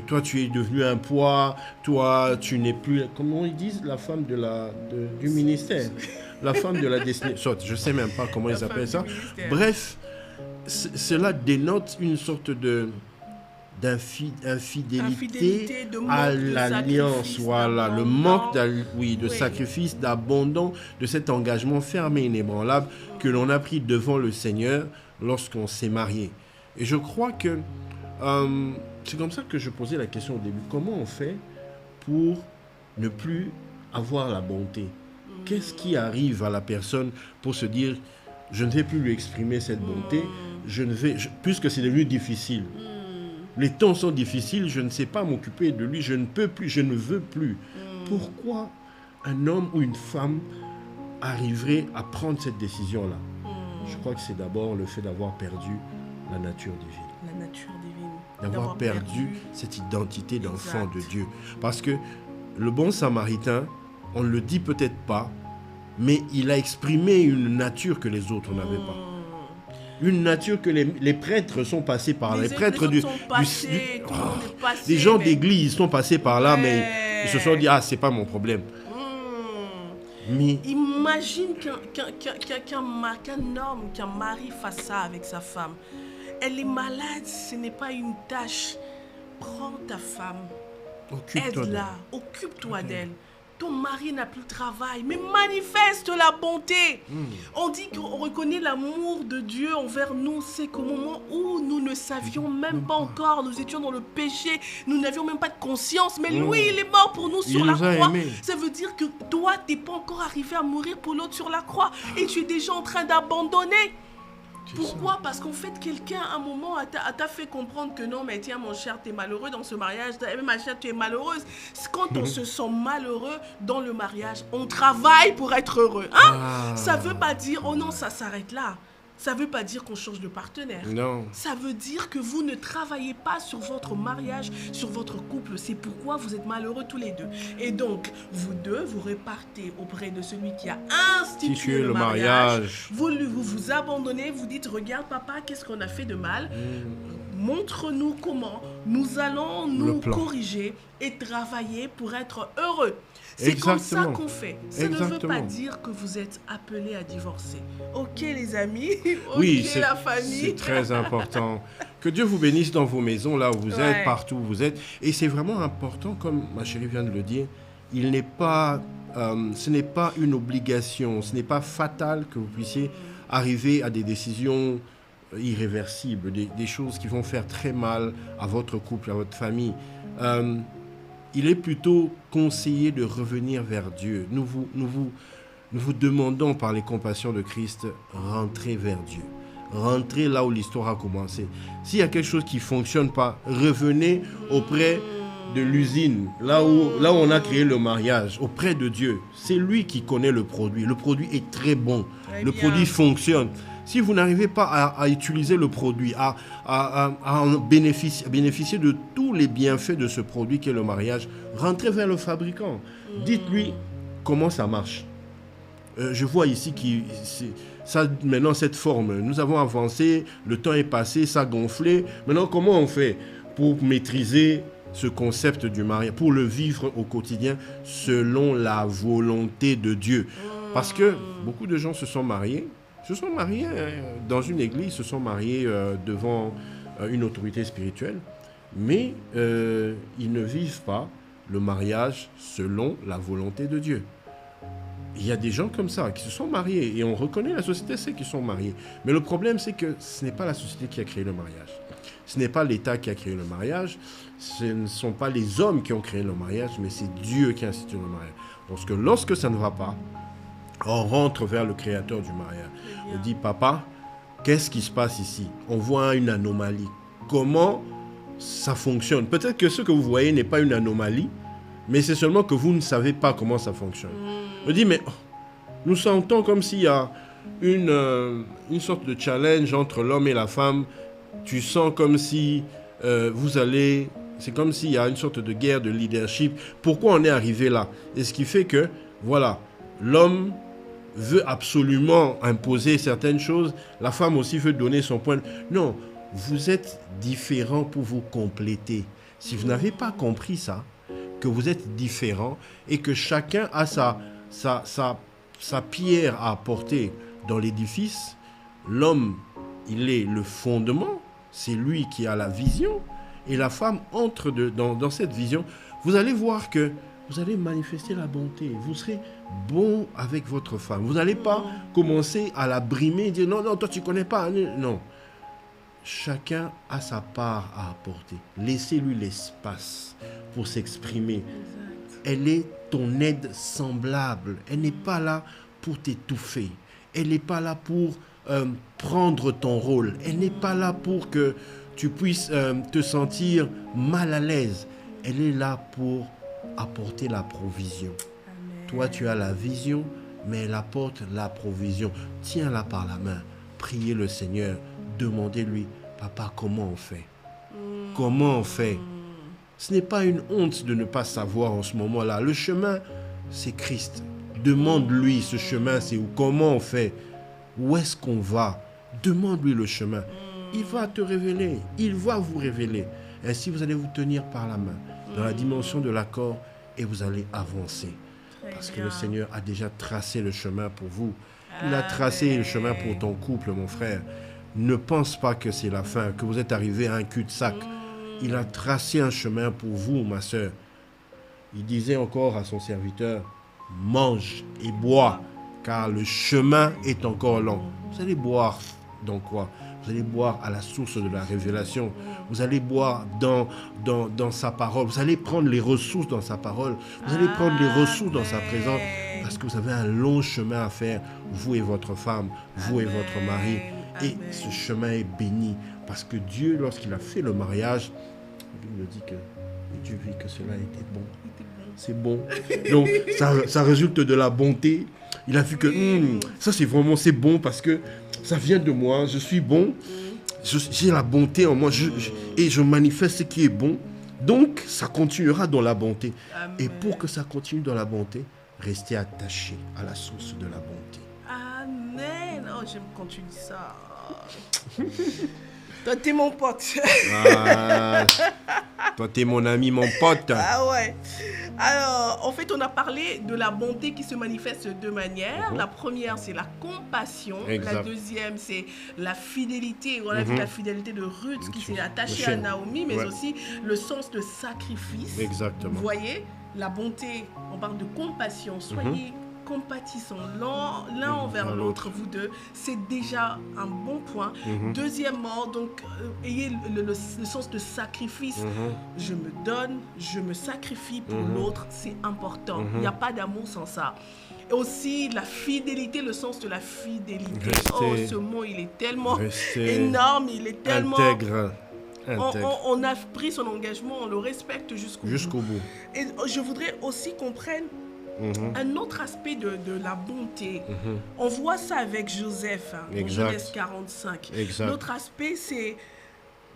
toi tu es devenu un poids, toi tu n'es plus, comment ils disent, la femme du ministère, la femme de la destinée, je ne sais même pas comment ils appellent ça. Bref, cela dénote une sorte d'infidélité à l'alliance, voilà, le manque de sacrifice, d'abandon, de cet engagement ferme et inébranlable que l'on a pris devant le Seigneur lorsqu'on s'est marié. Et je crois que c'est comme ça que je posais la question au début. Comment on fait pour ne plus avoir la bonté? Qu'est-ce qui arrive à la personne pour se dire je ne vais plus lui exprimer cette bonté, puisque c'est devenu difficile. Les temps sont difficiles, je ne sais pas m'occuper de lui, je ne peux plus, je ne veux plus. Pourquoi un homme ou une femme arriverait à prendre cette décision-là? Je crois que c'est d'abord le fait d'avoir perdu la nature divine. La nature divine. D'avoir perdu cette identité d'enfant de Dieu. Parce que le bon Samaritain, on ne le dit peut-être pas, mais il a exprimé une nature que les autres n'avaient pas. Une nature que les prêtres sont passés par là. Les prêtres les gens d'église sont passés par là, mais ils se sont dit, ah, c'est pas mon problème. Mais imagine qu'un homme, qu'un mari fasse ça avec sa femme. Elle est malade, ce n'est pas une tâche. Prends ta femme, aide-la, occupe-toi d'elle. Ton mari n'a plus de travail, mais manifeste la bonté. On dit qu'on reconnaît l'amour de Dieu envers nous. C'est qu'au moment où nous ne savions même pas encore, nous étions dans le péché, nous n'avions même pas de conscience, mais lui, il est mort pour nous sur la croix. Ça veut dire que toi, tu n'es pas encore arrivé à mourir pour l'autre sur la croix et tu es déjà en train d'abandonner. Pourquoi? Parce qu'en fait, quelqu'un, à un moment, t'a fait comprendre que non, mais tiens, mon cher, tu es malheureux dans ce mariage. Ma chère, tu es malheureuse. Quand on se sent malheureux dans le mariage, on travaille pour être heureux. Ça ne veut pas dire, oh non, ça s'arrête là. Ça ne veut pas dire qu'on change de partenaire. Non. Ça veut dire que vous ne travaillez pas sur votre mariage, sur votre couple. C'est pourquoi vous êtes malheureux tous les deux. Et donc, vous deux, vous repartez auprès de celui qui a institué le mariage. Vous abandonnez, vous dites, regarde papa, qu'est-ce qu'on a fait de mal? Montre-nous comment nous allons nous corriger et travailler pour être heureux. C'est comme ça qu'on fait. Ça ne veut pas dire que vous êtes appelés à divorcer. Ok les amis, ok la famille. C'est très important. Que Dieu vous bénisse dans vos maisons, là où vous êtes, partout où vous êtes. Et c'est vraiment important, comme ma chérie vient de le dire, ce n'est pas une obligation, ce n'est pas fatal que vous puissiez arriver à des décisions irréversibles, des choses qui vont faire très mal à votre couple, à votre famille, il est plutôt conseillé de revenir vers Dieu. Nous vous demandons par les compassions de Christ, rentrez vers Dieu. Rentrez là où l'histoire a commencé. S'il y a quelque chose qui ne fonctionne pas, revenez auprès de l'usine, là où on a créé le mariage, auprès de Dieu. C'est lui qui connaît le produit. Le produit est très bon. Le produit fonctionne. Si vous n'arrivez pas à utiliser le produit, à en bénéficier de tous les bienfaits de ce produit qu'est le mariage, rentrez vers le fabricant. Dites-lui comment ça marche. Je vois ici ça, maintenant cette forme, nous avons avancé, le temps est passé, ça a gonflé. Maintenant, comment on fait pour maîtriser ce concept du mariage, pour le vivre au quotidien selon la volonté de Dieu? Parce que beaucoup de gens se sont mariés dans une église, se sont mariés devant une autorité spirituelle, mais ils ne vivent pas le mariage selon la volonté de Dieu. Il y a des gens comme ça qui se sont mariés et on reconnaît, la société sait qu'ils sont mariés. Mais le problème, c'est que ce n'est pas la société qui a créé le mariage. Ce n'est pas l'État qui a créé le mariage. Ce ne sont pas les hommes qui ont créé le mariage, mais c'est Dieu qui a institué le mariage. Parce que lorsque ça ne va pas, on rentre vers le créateur du mariage. On dit, papa, qu'est-ce qui se passe ici? On voit une anomalie. Comment ça fonctionne? Peut-être que ce que vous voyez n'est pas une anomalie, mais c'est seulement que vous ne savez pas comment ça fonctionne. On dit, mais nous sentons comme s'il y a une sorte de challenge entre l'homme et la femme. Tu sens comme si c'est comme s'il y a une sorte de guerre de leadership. Pourquoi on est arrivé là? Et ce qui fait que, voilà, l'homme veut absolument imposer certaines choses. La femme aussi veut donner son point. Non, vous êtes différents pour vous compléter. Si vous n'avez pas compris ça, que vous êtes différents et que chacun a sa pierre à apporter dans l'édifice, l'homme, il est le fondement, c'est lui qui a la vision, et la femme entre dans cette vision. Vous allez voir que vous allez manifester la bonté, vous serez bon avec votre femme. Vous n'allez pas commencer à la brimer, dire non, toi tu ne connais pas. Non. Chacun a sa part à apporter. Laissez-lui l'espace pour s'exprimer. Exact. Elle est ton aide semblable. Elle n'est pas là pour t'étouffer. Elle n'est pas là pour prendre ton rôle. Elle n'est pas là pour que tu puisses te sentir mal à l'aise. Elle est là pour apporter la provision. Amen. Toi, tu as la vision, mais elle apporte la provision. Tiens-la par la main. Priez le Seigneur. Demandez-lui, papa, comment on fait? Comment on fait? Ce n'est pas une honte de ne pas savoir en ce moment-là. Le chemin, c'est Christ. Demande-lui ce chemin, c'est où? Comment on fait? Où est-ce qu'on va? Demande-lui le chemin. Il va te révéler. Il va vous révéler. Ainsi, vous allez vous tenir par la main dans la dimension de l'accord et vous allez avancer. Parce que le Seigneur a déjà tracé le chemin pour vous. Il a tracé le chemin pour ton couple, mon frère. Ne pense pas que c'est la fin, que vous êtes arrivé à un cul-de-sac. Il a tracé un chemin pour vous, ma sœur. Il disait encore à son serviteur, mange et bois, car le chemin est encore long. Vous allez boire dans quoi? Vous allez boire à la source de la révélation. Vous allez boire dans sa parole. Vous allez prendre les ressources dans sa parole. Vous allez prendre les ressources dans sa présence. Parce que vous avez un long chemin à faire, vous et votre femme, vous et votre mari. Et ce chemin est béni. Parce que Dieu, lorsqu'il a fait le mariage, il me dit que Dieu vit que cela était bon. C'est bon. Donc, ça résulte de la bonté. Il a vu que ça, c'est bon parce que ça vient de moi. Je suis bon. J'ai la bonté en moi. Et je manifeste ce qui est bon. Donc, ça continuera dans la bonté. Amen. Et pour que ça continue dans la bonté, restez attaché à la source de la bonté. Amen. Oh, j'aime quand tu dis ça. Toi, t'es mon pote. Ah, toi, t'es mon ami, mon pote. Ah ouais. Alors, en fait, on a parlé de la bonté qui se manifeste de deux manières. La première, c'est la compassion. Exact. La deuxième, c'est la fidélité. On a vu la fidélité de Ruth qui s'est attachée à Naomi, mais aussi le sens de sacrifice. Exactement. Vous voyez, la bonté, on parle de compassion. Soyez compatissant l'un envers l'autre, vous deux, c'est déjà un bon point. Deuxièmement, donc, ayez le sens de sacrifice. Je me donne, je me sacrifie pour l'autre, c'est important. Il n'y a pas d'amour sans ça. Et aussi la fidélité, le sens de la fidélité. Ce mot, il est tellement énorme, il est tellement... Intègre. On a pris son engagement, on le respecte jusqu'au bout. Et je voudrais aussi qu'on prenne un autre aspect de la bonté. On voit ça avec Joseph, dans Genèse 45. L'autre aspect, c'est...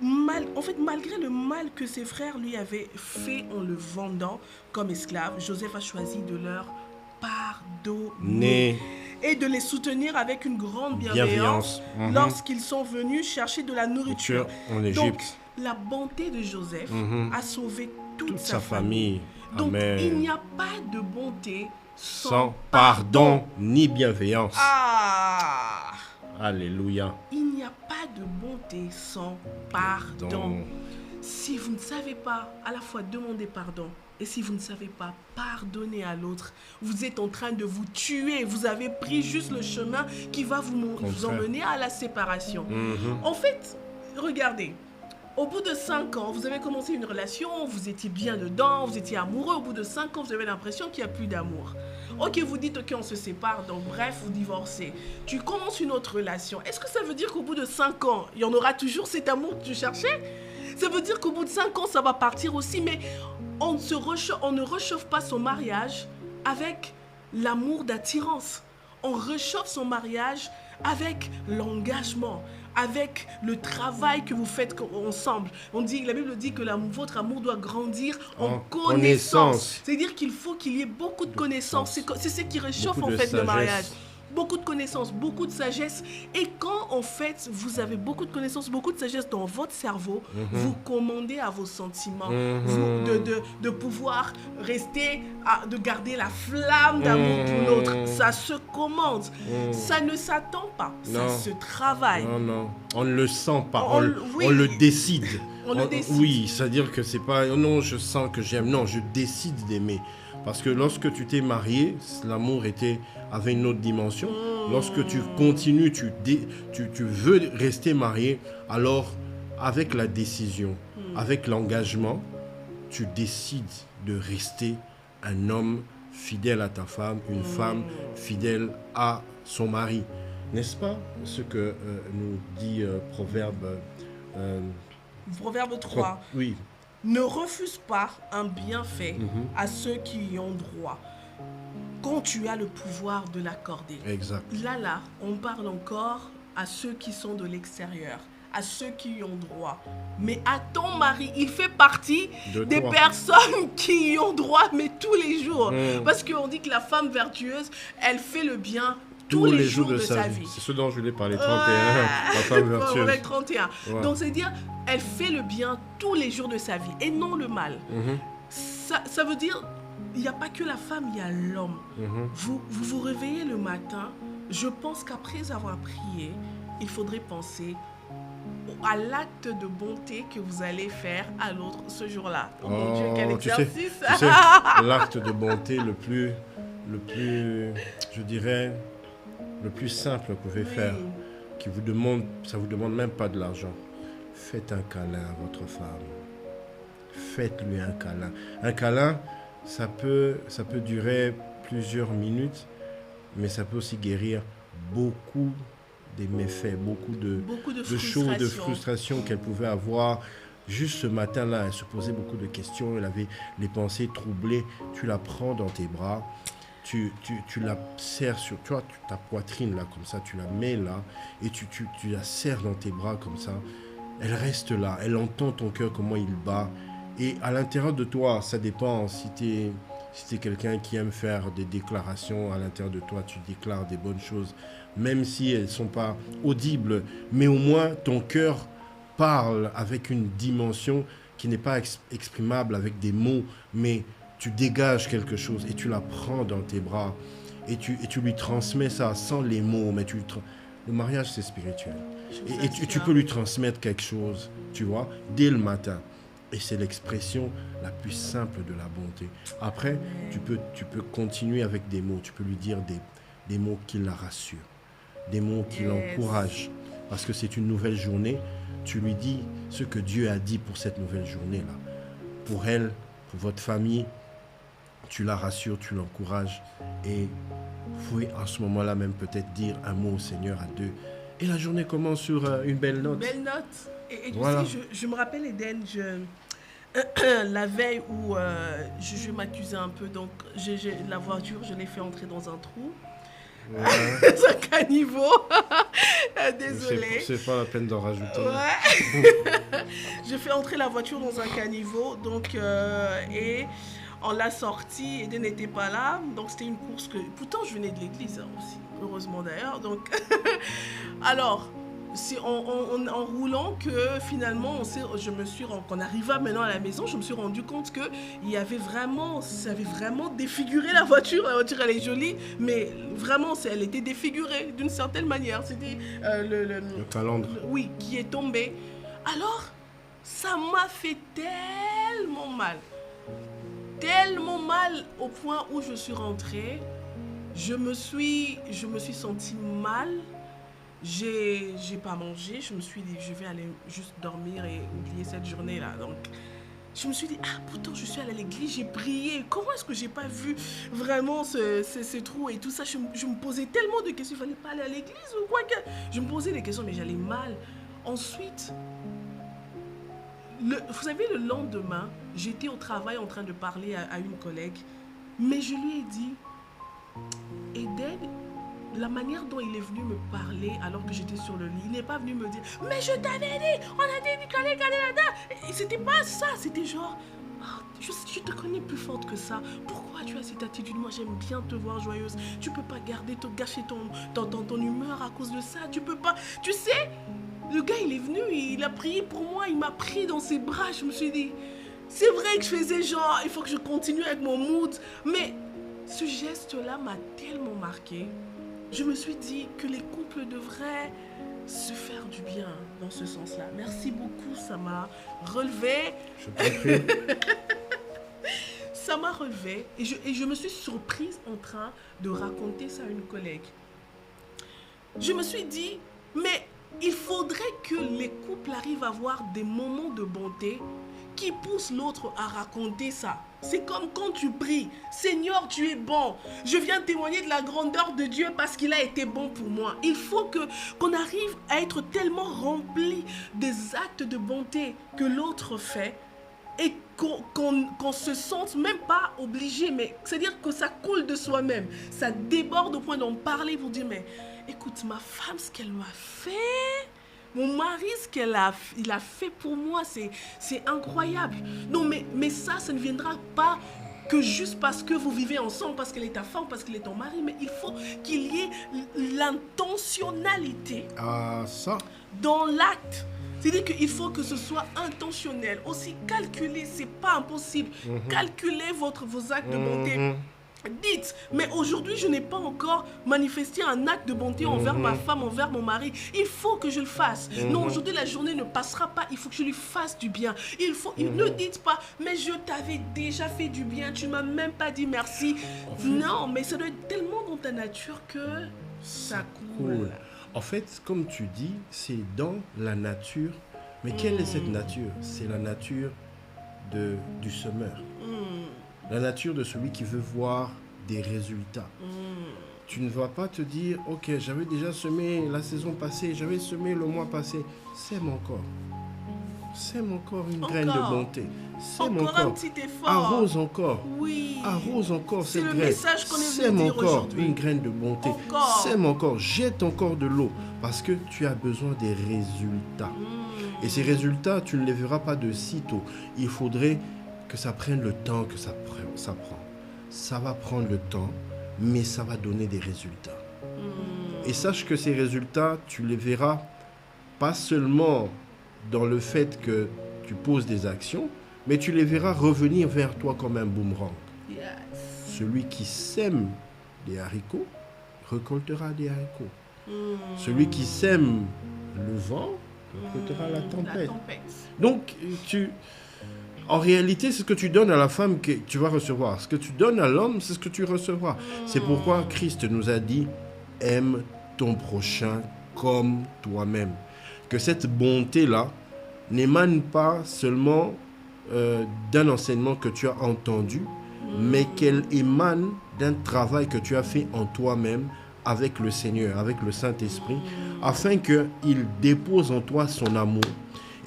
malgré le mal que ses frères lui avaient fait en le vendant comme esclave, Joseph a choisi de leur pardonner et de les soutenir avec une grande bienveillance lorsqu'ils sont venus chercher de la nourriture en Égypte. Donc, la bonté de Joseph a sauvé toute sa famille. Donc, Amen. il n'y a pas de bonté sans pardon ni bienveillance. Ah! Alléluia. Il n'y a pas de bonté sans pardon. Si vous ne savez pas à la fois demander pardon et si vous ne savez pas pardonner à l'autre, vous êtes en train de vous tuer. Vous avez pris juste le chemin qui va vous emmener à la séparation. En fait, regardez. Au bout de 5 ans, vous avez commencé une relation, vous étiez bien dedans, vous étiez amoureux. Au bout de 5 ans, vous avez l'impression qu'il n'y a plus d'amour. Ok, vous dites, ok, on se sépare, donc bref, vous divorcez. Tu commences une autre relation. Est-ce que ça veut dire qu'au bout de 5 ans, il y en aura toujours cet amour que tu cherchais? Ça veut dire qu'au bout de 5 ans, ça va partir aussi, mais on ne réchauffe pas son mariage avec l'amour d'attirance. On réchauffe son mariage avec l'engagement, avec le travail que vous faites ensemble. La Bible dit que votre amour doit grandir en connaissance. C'est-à-dire qu'il faut qu'il y ait beaucoup de connaissances. C'est ce qui réchauffe en fait le mariage. Beaucoup de connaissances, beaucoup de sagesse. Et quand en fait vous avez beaucoup de connaissances, beaucoup de sagesse dans votre cerveau, vous commandez à vos sentiments, de pouvoir rester, de garder la flamme d'amour pour l'autre. Ça se commande, ça ne s'attend pas, ça se travaille. Non, on ne le sent pas, on le décide. On le décide. Oui, c'est-à-dire que c'est pas, non, je sens que j'aime, non, je décide d'aimer. Parce que lorsque tu t'es marié, l'amour avait une autre dimension. Lorsque tu continues, tu veux rester marié, alors avec la décision, avec l'engagement, tu décides de rester un homme fidèle à ta femme, une femme fidèle à son mari. N'est-ce pas ce que nous dit Proverbe Proverbe 3. Oui. Ne refuse pas un bienfait à ceux qui y ont droit, quand tu as le pouvoir de l'accorder. Exact. Là, on parle encore à ceux qui sont de l'extérieur, à ceux qui y ont droit. Mais à ton mari, il fait partie des personnes qui y ont droit, mais tous les jours. Parce qu'on dit que la femme vertueuse, elle fait le bien tous les jours de sa vie. C'est ce dont je voulais parler, 31, la femme vertueuse. 31. Ouais. Donc, c'est-à-dire, elle fait le bien tous les jours de sa vie et non le mal. Ça veut dire, il n'y a pas que la femme, il y a l'homme. Vous vous réveillez le matin, je pense qu'après avoir prié, il faudrait penser à l'acte de bonté que vous allez faire à l'autre ce jour-là. Oh mon Dieu, quel exercice! Tu sais, l'acte de bonté le plus, je dirais, le plus simple que vous pouvez faire, ça vous demande même pas de l'argent. Faites un câlin à votre femme. Faites-lui un câlin. Un câlin, ça peut durer plusieurs minutes, mais ça peut aussi guérir beaucoup des méfaits, beaucoup de choses, de frustrations qu'elle pouvait avoir. Juste ce matin-là, elle se posait beaucoup de questions, elle avait les pensées troublées. Tu la prends dans tes bras, tu la serres sur ta poitrine, là, comme ça, tu la mets là, et tu la serres dans tes bras, comme ça. Elle reste là, elle entend ton cœur, comment il bat. Et à l'intérieur de toi, ça dépend, si tu es quelqu'un qui aime faire des déclarations, à l'intérieur de toi, tu déclares des bonnes choses, même si elles ne sont pas audibles, mais au moins ton cœur parle avec une dimension qui n'est pas exprimable avec des mots, mais tu dégages quelque chose et tu la prends dans tes bras et tu lui transmets ça sans les mots, mais le mariage, c'est spirituel. Et tu peux lui transmettre quelque chose, tu vois, dès le matin. Et c'est l'expression la plus simple de la bonté. Après, tu peux continuer avec des mots. Tu peux lui dire des mots qui la rassurent, des mots qui l'encouragent. Parce que c'est une nouvelle journée. Tu lui dis ce que Dieu a dit pour cette nouvelle journée-là. Pour elle, pour votre famille, tu la rassures, tu l'encourages. Et vous pouvez en ce moment-là même peut-être dire un mot au Seigneur à deux. Et la journée commence sur une belle note. Belle note. Et Voilà. tu sais, je me rappelle, Eden, la veille où je m'accusais un peu, donc la voiture, je l'ai fait entrer dans un trou. Ouais. C'est un caniveau. Désolée. C'est pas la peine d'en rajouter. Ouais. J'ai fait entrer la voiture dans un caniveau, donc et on l'a sorti. Eden n'était pas là, donc c'était une course que. Pourtant, je venais de l'église aussi, heureusement d'ailleurs. Donc, alors. C'est en roulant que finalement qu'on arriva maintenant à la maison, je me suis rendu compte que ça avait vraiment défiguré la voiture elle est jolie, mais vraiment elle était défigurée d'une certaine manière. C'était le calandre. Oui, qui est tombé. Alors ça m'a fait tellement mal au point où je suis rentrée, je me suis sentie mal. J'ai pas mangé, je me suis dit je vais aller juste dormir et oublier cette journée-là. Donc je me suis dit pourtant je suis allée à l'église, j'ai prié. Comment est-ce que j'ai pas vu vraiment ce trou et tout ça? Je me posais tellement de questions, il fallait pas aller à l'église ou quoi que. Je me posais des questions mais j'allais mal. Ensuite, vous savez, le lendemain, j'étais au travail en train de parler à une collègue, mais je lui ai dit Eden, la manière dont il est venu me parler alors que j'étais sur le lit, il n'est pas venu me dire « Mais je t'avais dit, on a dit Canada !» C'était pas ça, c'était genre « Je te connais plus forte que ça. Pourquoi tu as cette attitude? Moi, j'aime bien te voir joyeuse. Tu peux pas gâcher ton humeur à cause de ça. Tu peux pas... » Tu sais, le gars, il est venu, il a prié pour moi, il m'a pris dans ses bras. Je me suis dit, c'est vrai que je faisais genre, il faut que je continue avec mon mood. Mais ce geste-là m'a tellement marqué. Je me suis dit que les couples devraient se faire du bien dans ce sens-là. Merci beaucoup, ça m'a relevé. Je t'en prie. Ça m'a relevé et je me suis surprise en train de raconter ça à une collègue. Je me suis dit, mais il faudrait que les couples arrivent à avoir des moments de bonté qui poussent l'autre à raconter ça. C'est comme quand tu pries, Seigneur, tu es bon. Je viens témoigner de la grandeur de Dieu parce qu'il a été bon pour moi. Il faut qu'on arrive à être tellement rempli des actes de bonté que l'autre fait et qu'on se sente même pas obligé, mais c'est-à-dire que ça coule de soi-même. Ça déborde au point d'en parler pour dire, mais écoute, ma femme, ce qu'elle m'a fait... Mon mari, il a fait pour moi, c'est incroyable. Non, mais ça ne viendra pas que juste parce que vous vivez ensemble, parce qu'elle est ta femme, parce qu'il est ton mari. Mais il faut qu'il y ait l'intentionnalité dans l'acte. C'est-à-dire qu'il faut que ce soit intentionnel. Aussi calculé, c'est pas impossible. Calculez vos actes de bonté. Dites, mais aujourd'hui je n'ai pas encore manifesté un acte de bonté envers ma femme, envers mon mari. Il faut que je le fasse. Non, aujourd'hui la journée ne passera pas. Il faut que je lui fasse du bien. Ne dites pas, mais je t'avais déjà fait du bien. Tu ne m'as même pas dit merci. Non, mais ça doit être tellement dans ta nature que ça coule. En fait, comme tu dis, c'est dans la nature. Mais quelle est cette nature? C'est la nature du semeur. La nature de celui qui veut voir des résultats. Tu ne vas pas te dire, ok, j'avais déjà semé la saison passée, j'avais semé le mois passé. Sème encore. Sème encore une graine de bonté. Sème encore un petit effort. Arrose encore. Oui. Arrose encore cette graine. C'est le message qu'on est Sème venu dire encore aujourd'hui. une graine de bonté. Sème encore. Jette encore de l'eau. Parce que tu as besoin des résultats. Et ces résultats, tu ne les verras pas de sitôt. Il faudrait que ça prenne le temps que ça prend. Ça va prendre le temps, mais ça va donner des résultats. Et sache que ces résultats, tu les verras pas seulement dans le fait que tu poses des actions, mais tu les verras revenir vers toi comme un boomerang. Yes. Celui qui sème des haricots récoltera des haricots. Celui qui sème le vent récoltera la tempête. Donc, En réalité, c'est ce que tu donnes à la femme que tu vas recevoir. Ce que tu donnes à l'homme, c'est ce que tu recevras. C'est pourquoi Christ nous a dit, aime ton prochain comme toi-même. Que cette bonté-là n'émane pas seulement d'un enseignement que tu as entendu, mais qu'elle émane d'un travail que tu as fait en toi-même avec le Seigneur, avec le Saint-Esprit, afin qu'il dépose en toi son amour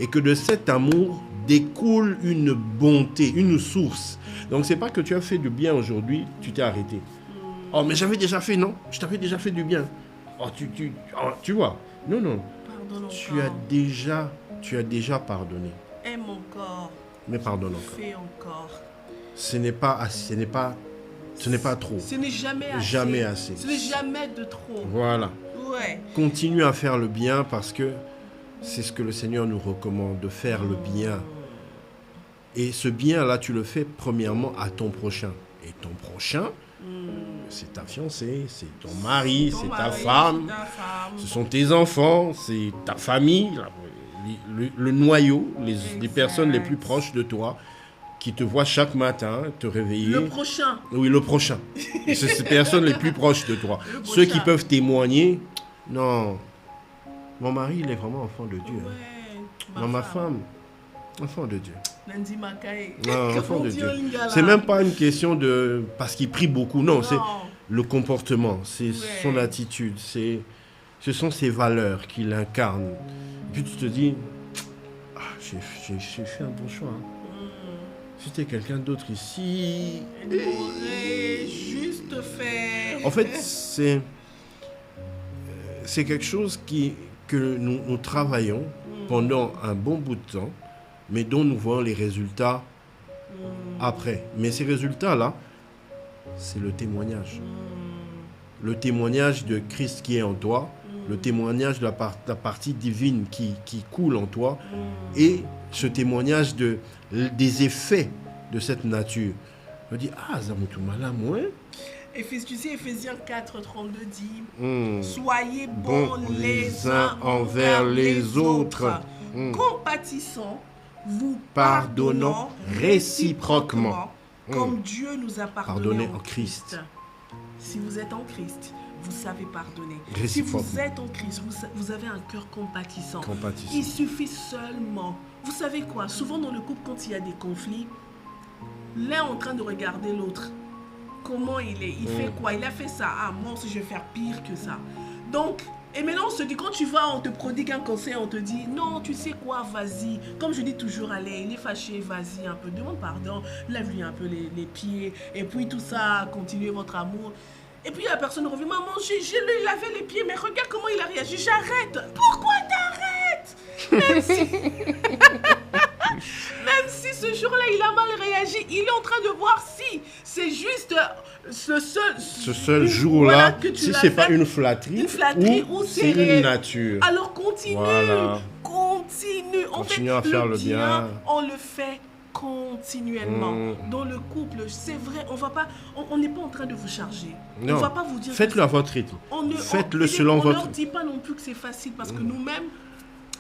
et que de cet amour découle une bonté, une source. Donc c'est pas que tu as fait du bien aujourd'hui, tu t'es arrêté. Oh mais j'avais déjà fait, non? Je t'avais déjà fait du bien. Oh tu vois. Non. Pardonne Tu as déjà pardonné. Aime encore. Mais pardonne encore. Fais encore. Ce n'est pas trop. Ce n'est jamais assez. Jamais assez. Ce n'est jamais de trop. Voilà. Ouais. Continue à faire le bien parce que c'est ce que le Seigneur nous recommande, de faire le bien. Et ce bien-là, tu le fais premièrement à ton prochain. Et ton prochain, c'est ta fiancée, c'est ton mari, c'est ta femme, ce sont tes enfants, c'est ta famille, le noyau, les personnes les plus proches de toi qui te voient chaque matin te réveiller. Le prochain. Oui, le prochain. C'est ces personnes les plus proches de toi. Ceux qui peuvent témoigner, non, mon mari, il est vraiment enfant de Dieu. Ouais, non, ma femme, enfant de Dieu. Nandi Makae. Non, enfant de Dieu. C'est même pas une question de... Parce qu'il prie beaucoup. Non, c'est le comportement, c'est son attitude, ce sont ses valeurs qu'il incarne. Et puis tu te dis, j'ai fait un bon choix. Si c'était quelqu'un d'autre ici... Il aurait juste fait... En fait, c'est quelque chose que nous travaillons pendant un bon bout de temps, mais dont nous voyons les résultats après. Mais ces résultats-là, c'est le témoignage. Le témoignage de Christ qui est en toi, le témoignage de la partie divine qui coule en toi, et ce témoignage des effets de cette nature. Je dis, Zamoutoumala, moi. Tu sais, Éphésiens 4, 32 dit, soyez bons les uns envers les autres, compatissants, vous pardonnant réciproquement, comme Dieu nous a pardonné en Christ. Si vous êtes en Christ, vous savez pardonner. Si vous êtes en Christ, vous avez un cœur compatissant. Il suffit seulement. Vous savez quoi? Souvent dans le couple, quand il y a des conflits, l'un est en train de regarder l'autre. Comment il est? Il fait quoi? Il a fait ça. Ah, moi aussi, je vais faire pire que ça. Donc, et maintenant, on se dit, quand tu vas, on te prodigue un conseil, on te dit, non, tu sais quoi, vas-y. Comme je dis toujours, allez, il est fâché, vas-y un peu, demande pardon, lève-lui un peu les pieds, et puis tout ça, continuez votre amour. Et puis la personne revient, maman, je lui lavé les pieds, mais regarde comment il a réagi, j'arrête. Pourquoi t'arrêtes? Même si ce jour-là, il a mal réagi, il est en train de voir si c'est juste ce seul jour-là, que si c'est pas une flatterie ou c'est une nature. Alors continue, continue à faire le bien. On le fait continuellement. Dans le couple, c'est vrai, on n'est pas en train de vous charger. Non. On va pas vous dire. Faites-le à votre rythme. Faites-le selon votre. On ne dit pas non plus que c'est facile parce que nous-mêmes,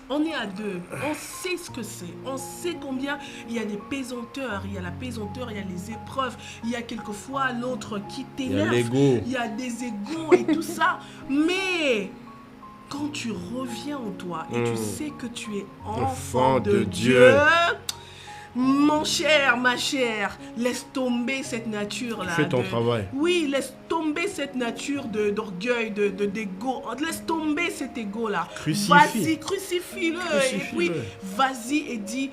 on est à deux, on sait ce que c'est, on sait combien il y a des pesanteurs, il y a la pesanteur, il y a les épreuves, il y a quelquefois l'autre qui t'énerve, il y a des égos et tout ça, mais quand tu reviens en toi et tu sais que tu es enfant de Dieu, mon cher, ma chère, laisse tomber cette nature-là. Fais ton travail. Oui, laisse tomber cette nature d'orgueil, d'égo. Laisse tomber cet égo-là. Vas-y, crucifie-le. Et puis, vas-y et dis,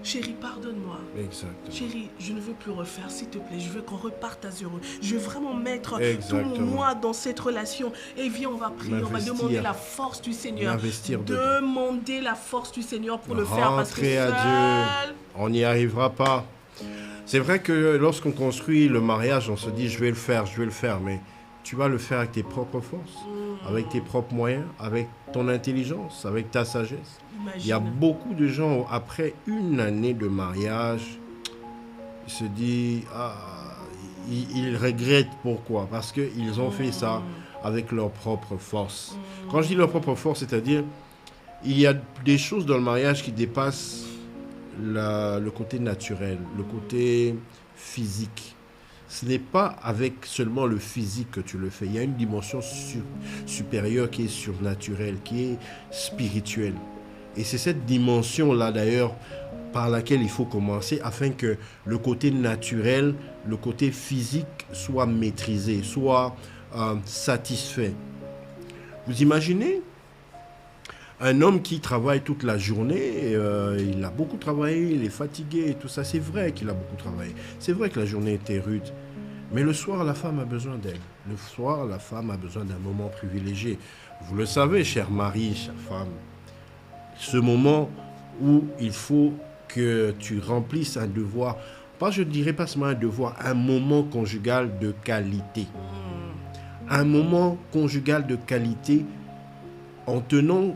chérie, pardonne-moi. Exactement. Chérie, je ne veux plus refaire, s'il te plaît. Je veux qu'on reparte à zéro. Je veux vraiment mettre tout mon moi dans cette relation. Et viens, on va prier, on va demander la force du Seigneur. Demander la force du Seigneur pour le faire. Parce que seul... Dieu. On n'y arrivera pas. C'est vrai que lorsqu'on construit le mariage, on se dit, je vais le faire, mais tu vas le faire avec tes propres forces, avec tes propres moyens, avec ton intelligence, avec ta sagesse. Imagine. Il y a beaucoup de gens, après une année de mariage, ils se disent, ils regrettent. Pourquoi? Parce qu'ils ont fait ça avec leurs propres forces. Quand je dis leurs propres forces, c'est-à-dire, il y a des choses dans le mariage qui dépassent le côté naturel, le côté physique. Ce n'est pas avec seulement le physique que tu le fais. Il y a une dimension supérieure qui est surnaturelle, qui est spirituelle. Et c'est cette dimension-là, d'ailleurs, par laquelle il faut commencer afin que le côté naturel, le côté physique soit maîtrisé, soit satisfait. Vous imaginez un homme qui travaille toute la journée, il a beaucoup travaillé, il est fatigué et tout ça. C'est vrai qu'il a beaucoup travaillé. C'est vrai que la journée était rude. Mais le soir, la femme a besoin d'elle. Le soir, la femme a besoin d'un moment privilégié. Vous le savez, chère mari, chère femme, ce moment où il faut que tu remplisses un devoir, je ne dirais pas seulement un devoir, un moment conjugal de qualité. Un moment conjugal de qualité en tenant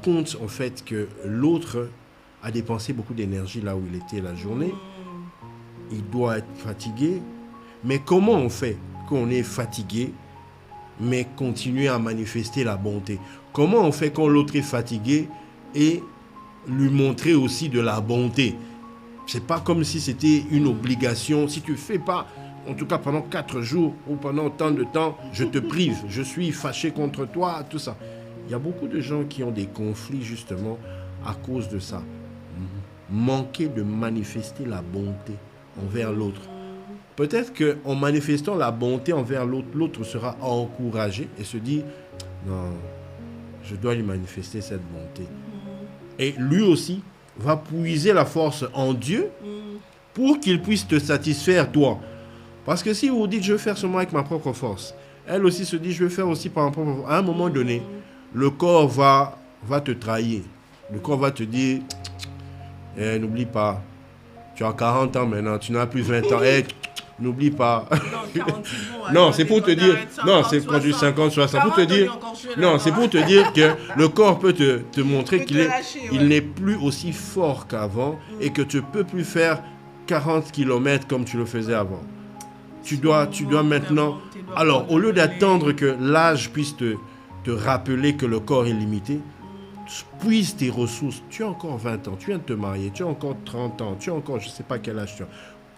compte en fait que l'autre a dépensé beaucoup d'énergie là où il était la journée. Il doit être fatigué. Mais comment on fait quand on est fatigué, mais continuer à manifester la bonté? Comment on fait quand l'autre est fatigué et lui montrer aussi de la bonté? C'est pas comme si c'était une obligation. Si tu ne fais pas, en tout cas pendant 4 jours ou pendant tant de temps, je te prive, je suis fâché contre toi, tout ça. Il y a beaucoup de gens qui ont des conflits justement à cause de ça. Manquer de manifester la bonté envers l'autre. Peut-être qu'en manifestant la bonté envers l'autre, l'autre sera encouragé et se dit « Non, je dois lui manifester cette bonté. » Et lui aussi va puiser la force en Dieu pour qu'il puisse te satisfaire toi. Parce que si vous dites « Je vais faire seulement avec ma propre force », elle aussi se dit « Je vais faire aussi par ma propre force ». À un moment donné, le corps va te trahir. Le corps va te dire « N'oublie pas, tu as 40 ans maintenant, tu n'as plus 20 ans. N'oublie pas. » Non, c'est pour te dire. Non, c'est quand tu 50, 60. Pour te dire. Non, c'est pour te dire que le corps peut te montrer qu'il n'est plus aussi fort qu'avant et que tu ne peux plus faire 40 km comme tu le faisais avant. Tu dois maintenant. Alors, au lieu d'attendre que l'âge puisse te rappeler que le corps est limité, puise tes ressources. Tu as encore 20 ans, tu viens de te marier, tu as encore 30 ans, tu as encore je ne sais pas quel âge tu as.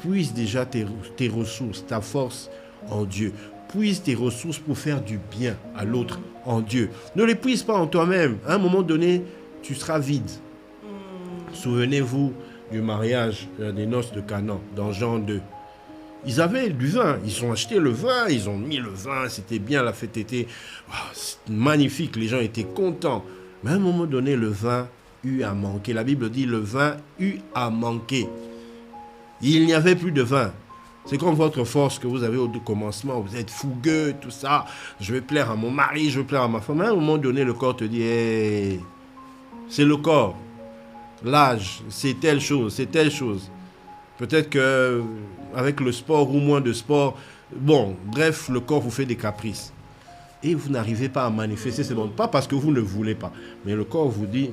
Puise déjà tes ressources, ta force en Dieu. Puise tes ressources pour faire du bien à l'autre en Dieu. Ne les puise pas en toi-même. À un moment donné, tu seras vide. Souvenez-vous du mariage des noces de Canaan dans Jean 2. Ils avaient du vin, ils ont acheté le vin, ils ont mis le vin, c'était bien, la fête était magnifique, les gens étaient contents. Mais à un moment donné, le vin eut à manquer. La Bible dit le vin eut à manquer. Il n'y avait plus de vin. C'est comme votre force que vous avez au commencement, vous êtes fougueux, tout ça. Je vais plaire à mon mari, je vais plaire à ma femme. À un moment donné, le corps te dit, hey, c'est le corps. L'âge, c'est telle chose, c'est telle chose. Peut-être qu'avec le sport ou moins de sport, bon, bref, le corps vous fait des caprices. Et vous n'arrivez pas à manifester ces dons. Pas parce que vous ne voulez pas, mais le corps vous dit,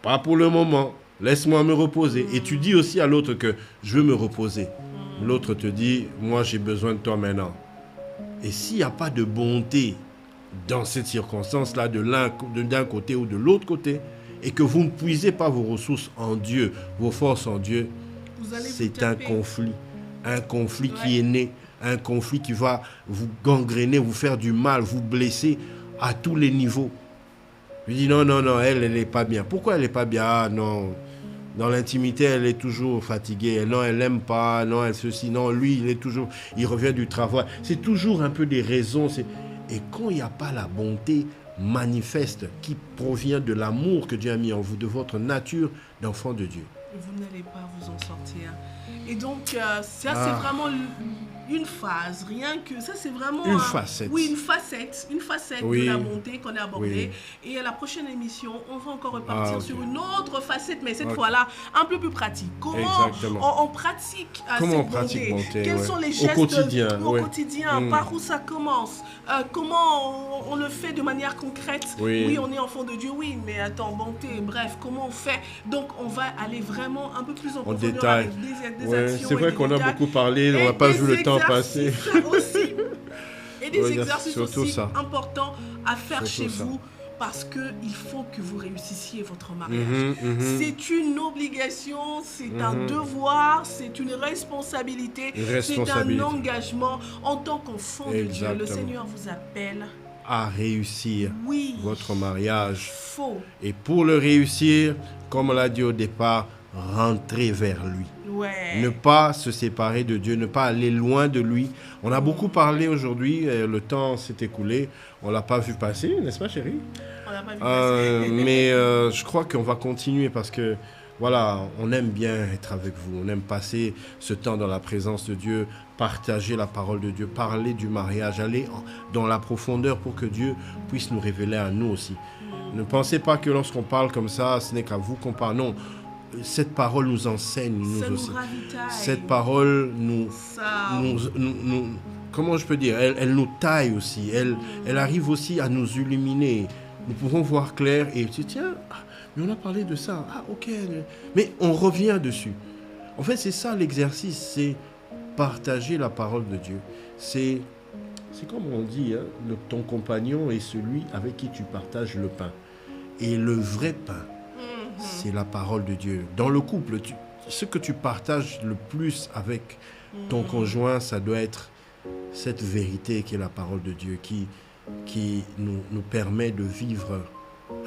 pas pour le moment, laisse-moi me reposer. Et tu dis aussi à l'autre que je veux me reposer. L'autre te dit, moi j'ai besoin de toi maintenant. Et s'il n'y a pas de bonté dans cette circonstance-là, d'un côté ou de l'autre côté, et que vous ne puisez pas vos ressources en Dieu, vos forces en Dieu, c'est un conflit. Un conflit qui est né, un conflit qui va vous gangréner, vous faire du mal, vous blesser à tous les niveaux. Je dis non, elle n'est pas bien. Pourquoi elle n'est pas bien? Ah non, dans l'intimité, elle est toujours fatiguée. Non, elle n'aime pas. Non, elle ceci. Non, lui, il revient du travail. C'est toujours un peu des raisons. Et quand il n'y a pas la bonté manifeste qui provient de l'amour que Dieu a mis en vous, de votre nature d'enfant de Dieu, vous n'allez pas vous en sortir. Et donc, ça, c'est vraiment une phase, rien que ça, c'est vraiment une facette. Oui, une facette de la bonté qu'on a abordée. Et à la prochaine émission, on va encore repartir sur une autre facette, mais cette fois-là, un peu plus pratique. Comment on pratique cette bonté? Quels sont les gestes au quotidien? Par où ça commence? Comment on le fait de manière concrète? Oui, on est enfant de Dieu, oui, mais attends, bonté, bref, comment on fait? Donc, on va aller vraiment un peu plus en profondeur détail. Avec des actions. C'est vrai qu'on a beaucoup parlé, on n'a pas vu le temps passer. Aussi. Et des exercices aussi importants à faire chez vous parce qu'il faut que vous réussissiez votre mariage. C'est une obligation, c'est un devoir, c'est une responsabilité, c'est un engagement. En tant qu'enfant de Dieu, le Seigneur vous appelle à réussir votre mariage. Faux. Et pour le réussir, comme on l'a dit au départ, rentrer vers lui. Ne pas se séparer de Dieu, ne pas aller loin de lui. On a beaucoup parlé aujourd'hui, le temps s'est écoulé, on ne l'a pas vu passer, n'est-ce pas chérie? On l'a pas vu passer. Mais je crois qu'on va continuer parce que voilà, on aime bien être avec vous, on aime passer ce temps dans la présence de Dieu, partager la parole de Dieu, parler du mariage, aller dans la profondeur pour que Dieu puisse nous révéler à nous aussi. Ne pensez pas que lorsqu'on parle comme ça, ce n'est qu'à vous qu'on parle. Non, cette parole nous enseigne, nous aussi. Cette parole nous comment je peux dire, elle nous taille aussi, elle arrive aussi à nous illuminer. Nous pouvons voir clair et tu tiens, mais on a parlé de ça, ok, mais on revient dessus. En fait, c'est ça l'exercice, c'est partager la parole de Dieu. C'est comme on dit, hein, ton compagnon est celui avec qui tu partages le pain. Et le vrai pain, c'est la parole de Dieu. Dans le couple, ce que tu partages le plus avec ton conjoint, ça doit être cette vérité qui est la parole de Dieu, qui nous permet de vivre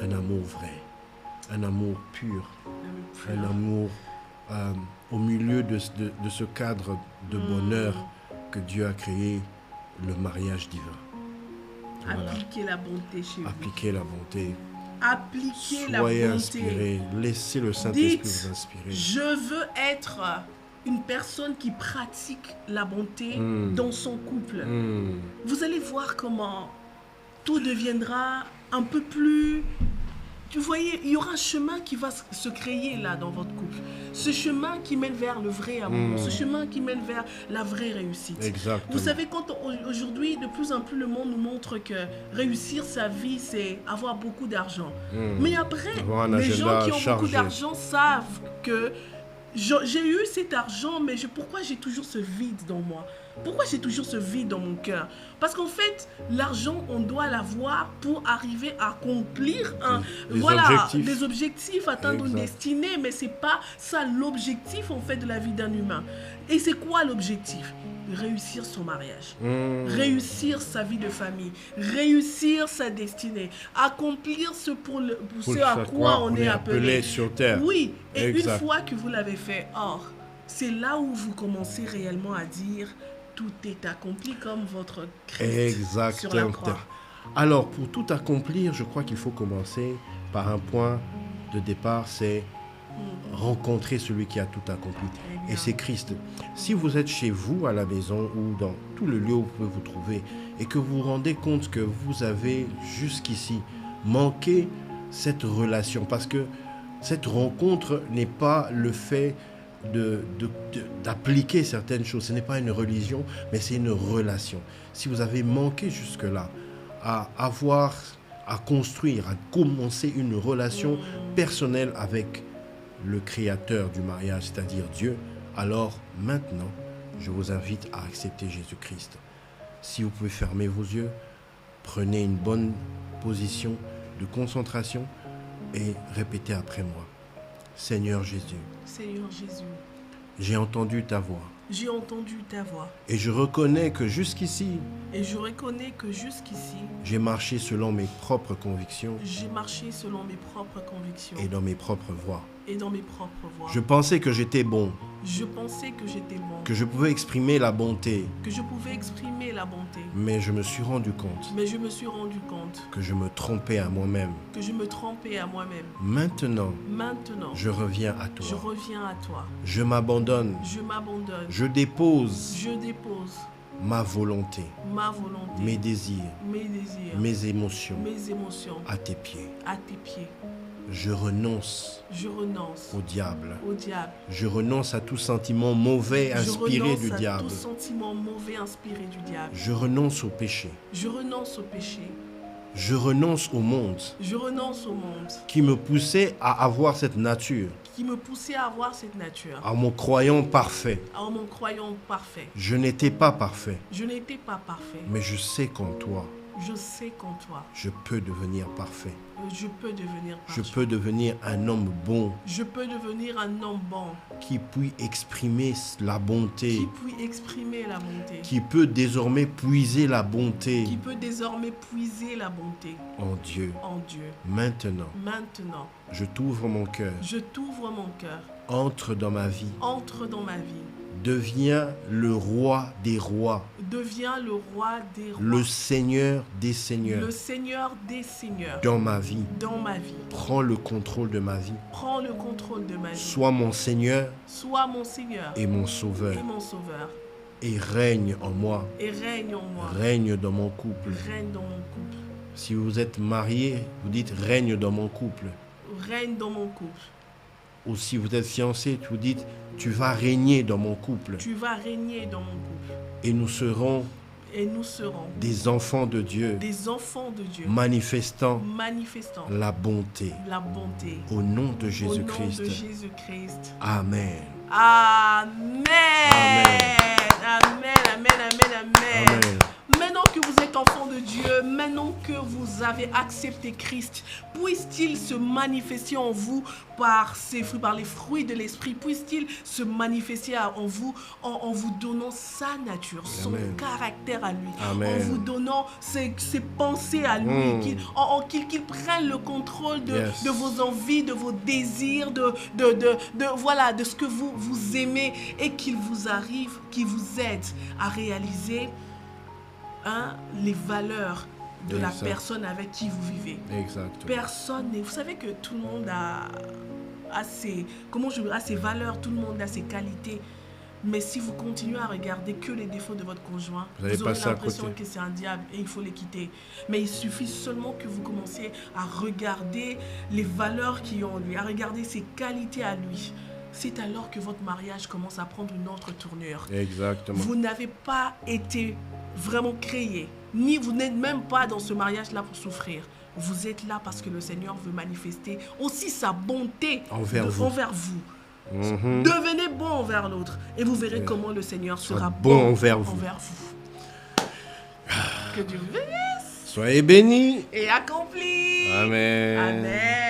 un amour vrai, un amour pur, un amour au milieu de ce cadre de bonheur que Dieu a créé, le mariage divin. Voilà. Appliquez la bonté chez vous. Appliquez la bonté. Appliquez la bonté. Soyez inspirés. Laissez le Saint-Esprit vous inspirer. Je veux être une personne qui pratique la bonté dans son couple. Vous allez voir comment tout deviendra un peu plus... Vous voyez, il y aura un chemin qui va se créer là dans votre couple. Ce chemin qui mène vers le vrai amour, ce chemin qui mène vers la vraie réussite. Exactement. Vous savez, quand aujourd'hui, de plus en plus, le monde nous montre que réussir sa vie, c'est avoir beaucoup d'argent. Mais après, les gens qui ont beaucoup d'argent savent que j'ai eu cet argent, mais pourquoi j'ai toujours ce vide dans moi? Pourquoi j'ai toujours ce vide dans mon cœur? Parce qu'en fait, l'argent, on doit l'avoir pour arriver à accomplir des objectifs, atteindre une destinée, mais c'est pas ça l'objectif en fait de la vie d'un humain. Et c'est quoi l'objectif? Réussir son mariage, réussir sa vie de famille, réussir sa destinée, accomplir ce à quoi on est appelé sur terre. Oui, et une fois que vous l'avez fait, c'est là où vous commencez réellement à dire tout est accompli comme votre Christ sur la croix. Alors, pour tout accomplir, je crois qu'il faut commencer par un point de départ, c'est rencontrer celui qui a tout accompli. Et c'est Christ. Si vous êtes chez vous, à la maison ou dans tout le lieu où vous pouvez vous trouver et que vous vous rendez compte que vous avez jusqu'ici manqué cette relation, parce que cette rencontre n'est pas le fait d'appliquer certaines choses. Ce n'est pas une religion, mais c'est une relation. Si vous avez manqué jusque-là à construire, à commencer une relation personnelle avec le créateur du mariage, c'est-à-dire Dieu, alors maintenant, je vous invite à accepter Jésus-Christ. Si vous pouvez fermer vos yeux, prenez une bonne position de concentration et répétez après moi. Seigneur Jésus. Seigneur Jésus. J'ai entendu ta voix. J'ai entendu ta voix. Et je reconnais que jusqu'ici, j'ai marché selon mes propres convictions. J'ai marché selon mes propres convictions. Et dans mes propres voies. Je pensais que j'étais bon. Que je pouvais exprimer la bonté. Mais je me suis rendu compte. Que je me trompais à moi-même. Maintenant, je reviens à toi. Je m'abandonne. Je dépose ma volonté, mes désirs, mes émotions à tes pieds. Je renonce au diable. Je renonce à tout sentiment mauvais inspiré du diable. Je renonce au péché. Je renonce au monde qui me poussait à avoir cette nature. En me croyant parfait. Je n'étais pas parfait. Mais je sais qu'en toi, Je sais qu'en toi, je peux devenir parfait. je peux devenir Je parfait. peux devenir un homme bon Je peux devenir un homme bon qui peut exprimer la bonté, qui peut exprimer la bonté, qui peut désormais puiser la bonté qui peut désormais puiser la bonté en Dieu. en Dieu. Maintenant, Maintenant, je t'ouvre mon cœur. je t'ouvre mon cœur. Entre dans ma vie. Entre dans ma vie. Deviens le roi des rois, Deviens le roi des rois. le Seigneur des seigneurs Le Seigneur des seigneurs dans ma vie. dans ma vie. Prends le contrôle de ma vie. Prends le contrôle de ma vie. Sois mon Seigneur Sois mon Seigneur et mon Sauveur. et mon Sauveur. Et règne en moi. Et règne en moi. Règne dans mon couple. Règne dans mon couple. Si vous êtes marié, vous dites règne dans mon couple. Règne dans mon couple. Ou si vous êtes fiancé, vous dites tu vas régner dans mon couple. Tu vas régner dans mon couple. Et nous serons Et nous serons des enfants de Dieu, des enfants de Dieu, manifestant manifestant la bonté. la bonté. Au nom de Au nom de Jésus-Christ. Jésus-Christ. Amen. Amen. Amen. Amen. Amen. Amen. Maintenant que vous êtes enfants de Dieu, maintenant que vous avez accepté Christ, puisse-t-il se manifester en vous par ses fruits, par les fruits de l'esprit, puisse-t-il se manifester en vous en vous donnant sa nature, son Amen. caractère à lui, Amen. en vous donnant ses pensées à lui, qu'il prenne le contrôle Yes. de vos envies, de vos désirs, de ce que vous aimez, et qu'il vous arrive, qu'il vous aide à réaliser les valeurs de la Exact. personne avec qui vous vivez. Exactement. Personne n'est... Vous savez que tout le monde a ses valeurs, tout le monde a ses qualités. Mais si vous continuez à regarder que les défauts de votre conjoint, Vous allez aurez passer à l'impression côté. que c'est un diable et il faut les quitter. Mais il suffit seulement que vous commenciez à regarder les valeurs qu'il y a en lui, à regarder ses qualités à lui. C'est alors que votre mariage commence à prendre une autre tournure. Exactement. Vous n'avez pas été vraiment créé, ni vous n'êtes même pas dans ce mariage-là pour souffrir. Vous êtes là parce que le Seigneur veut manifester aussi sa bonté Envers vous. Mhm. Devenez bon envers l'autre et vous verrez comment le Seigneur sera bon envers vous. Que Dieu vous bénisse Soyez bénis. et accompli. Amen. Amen.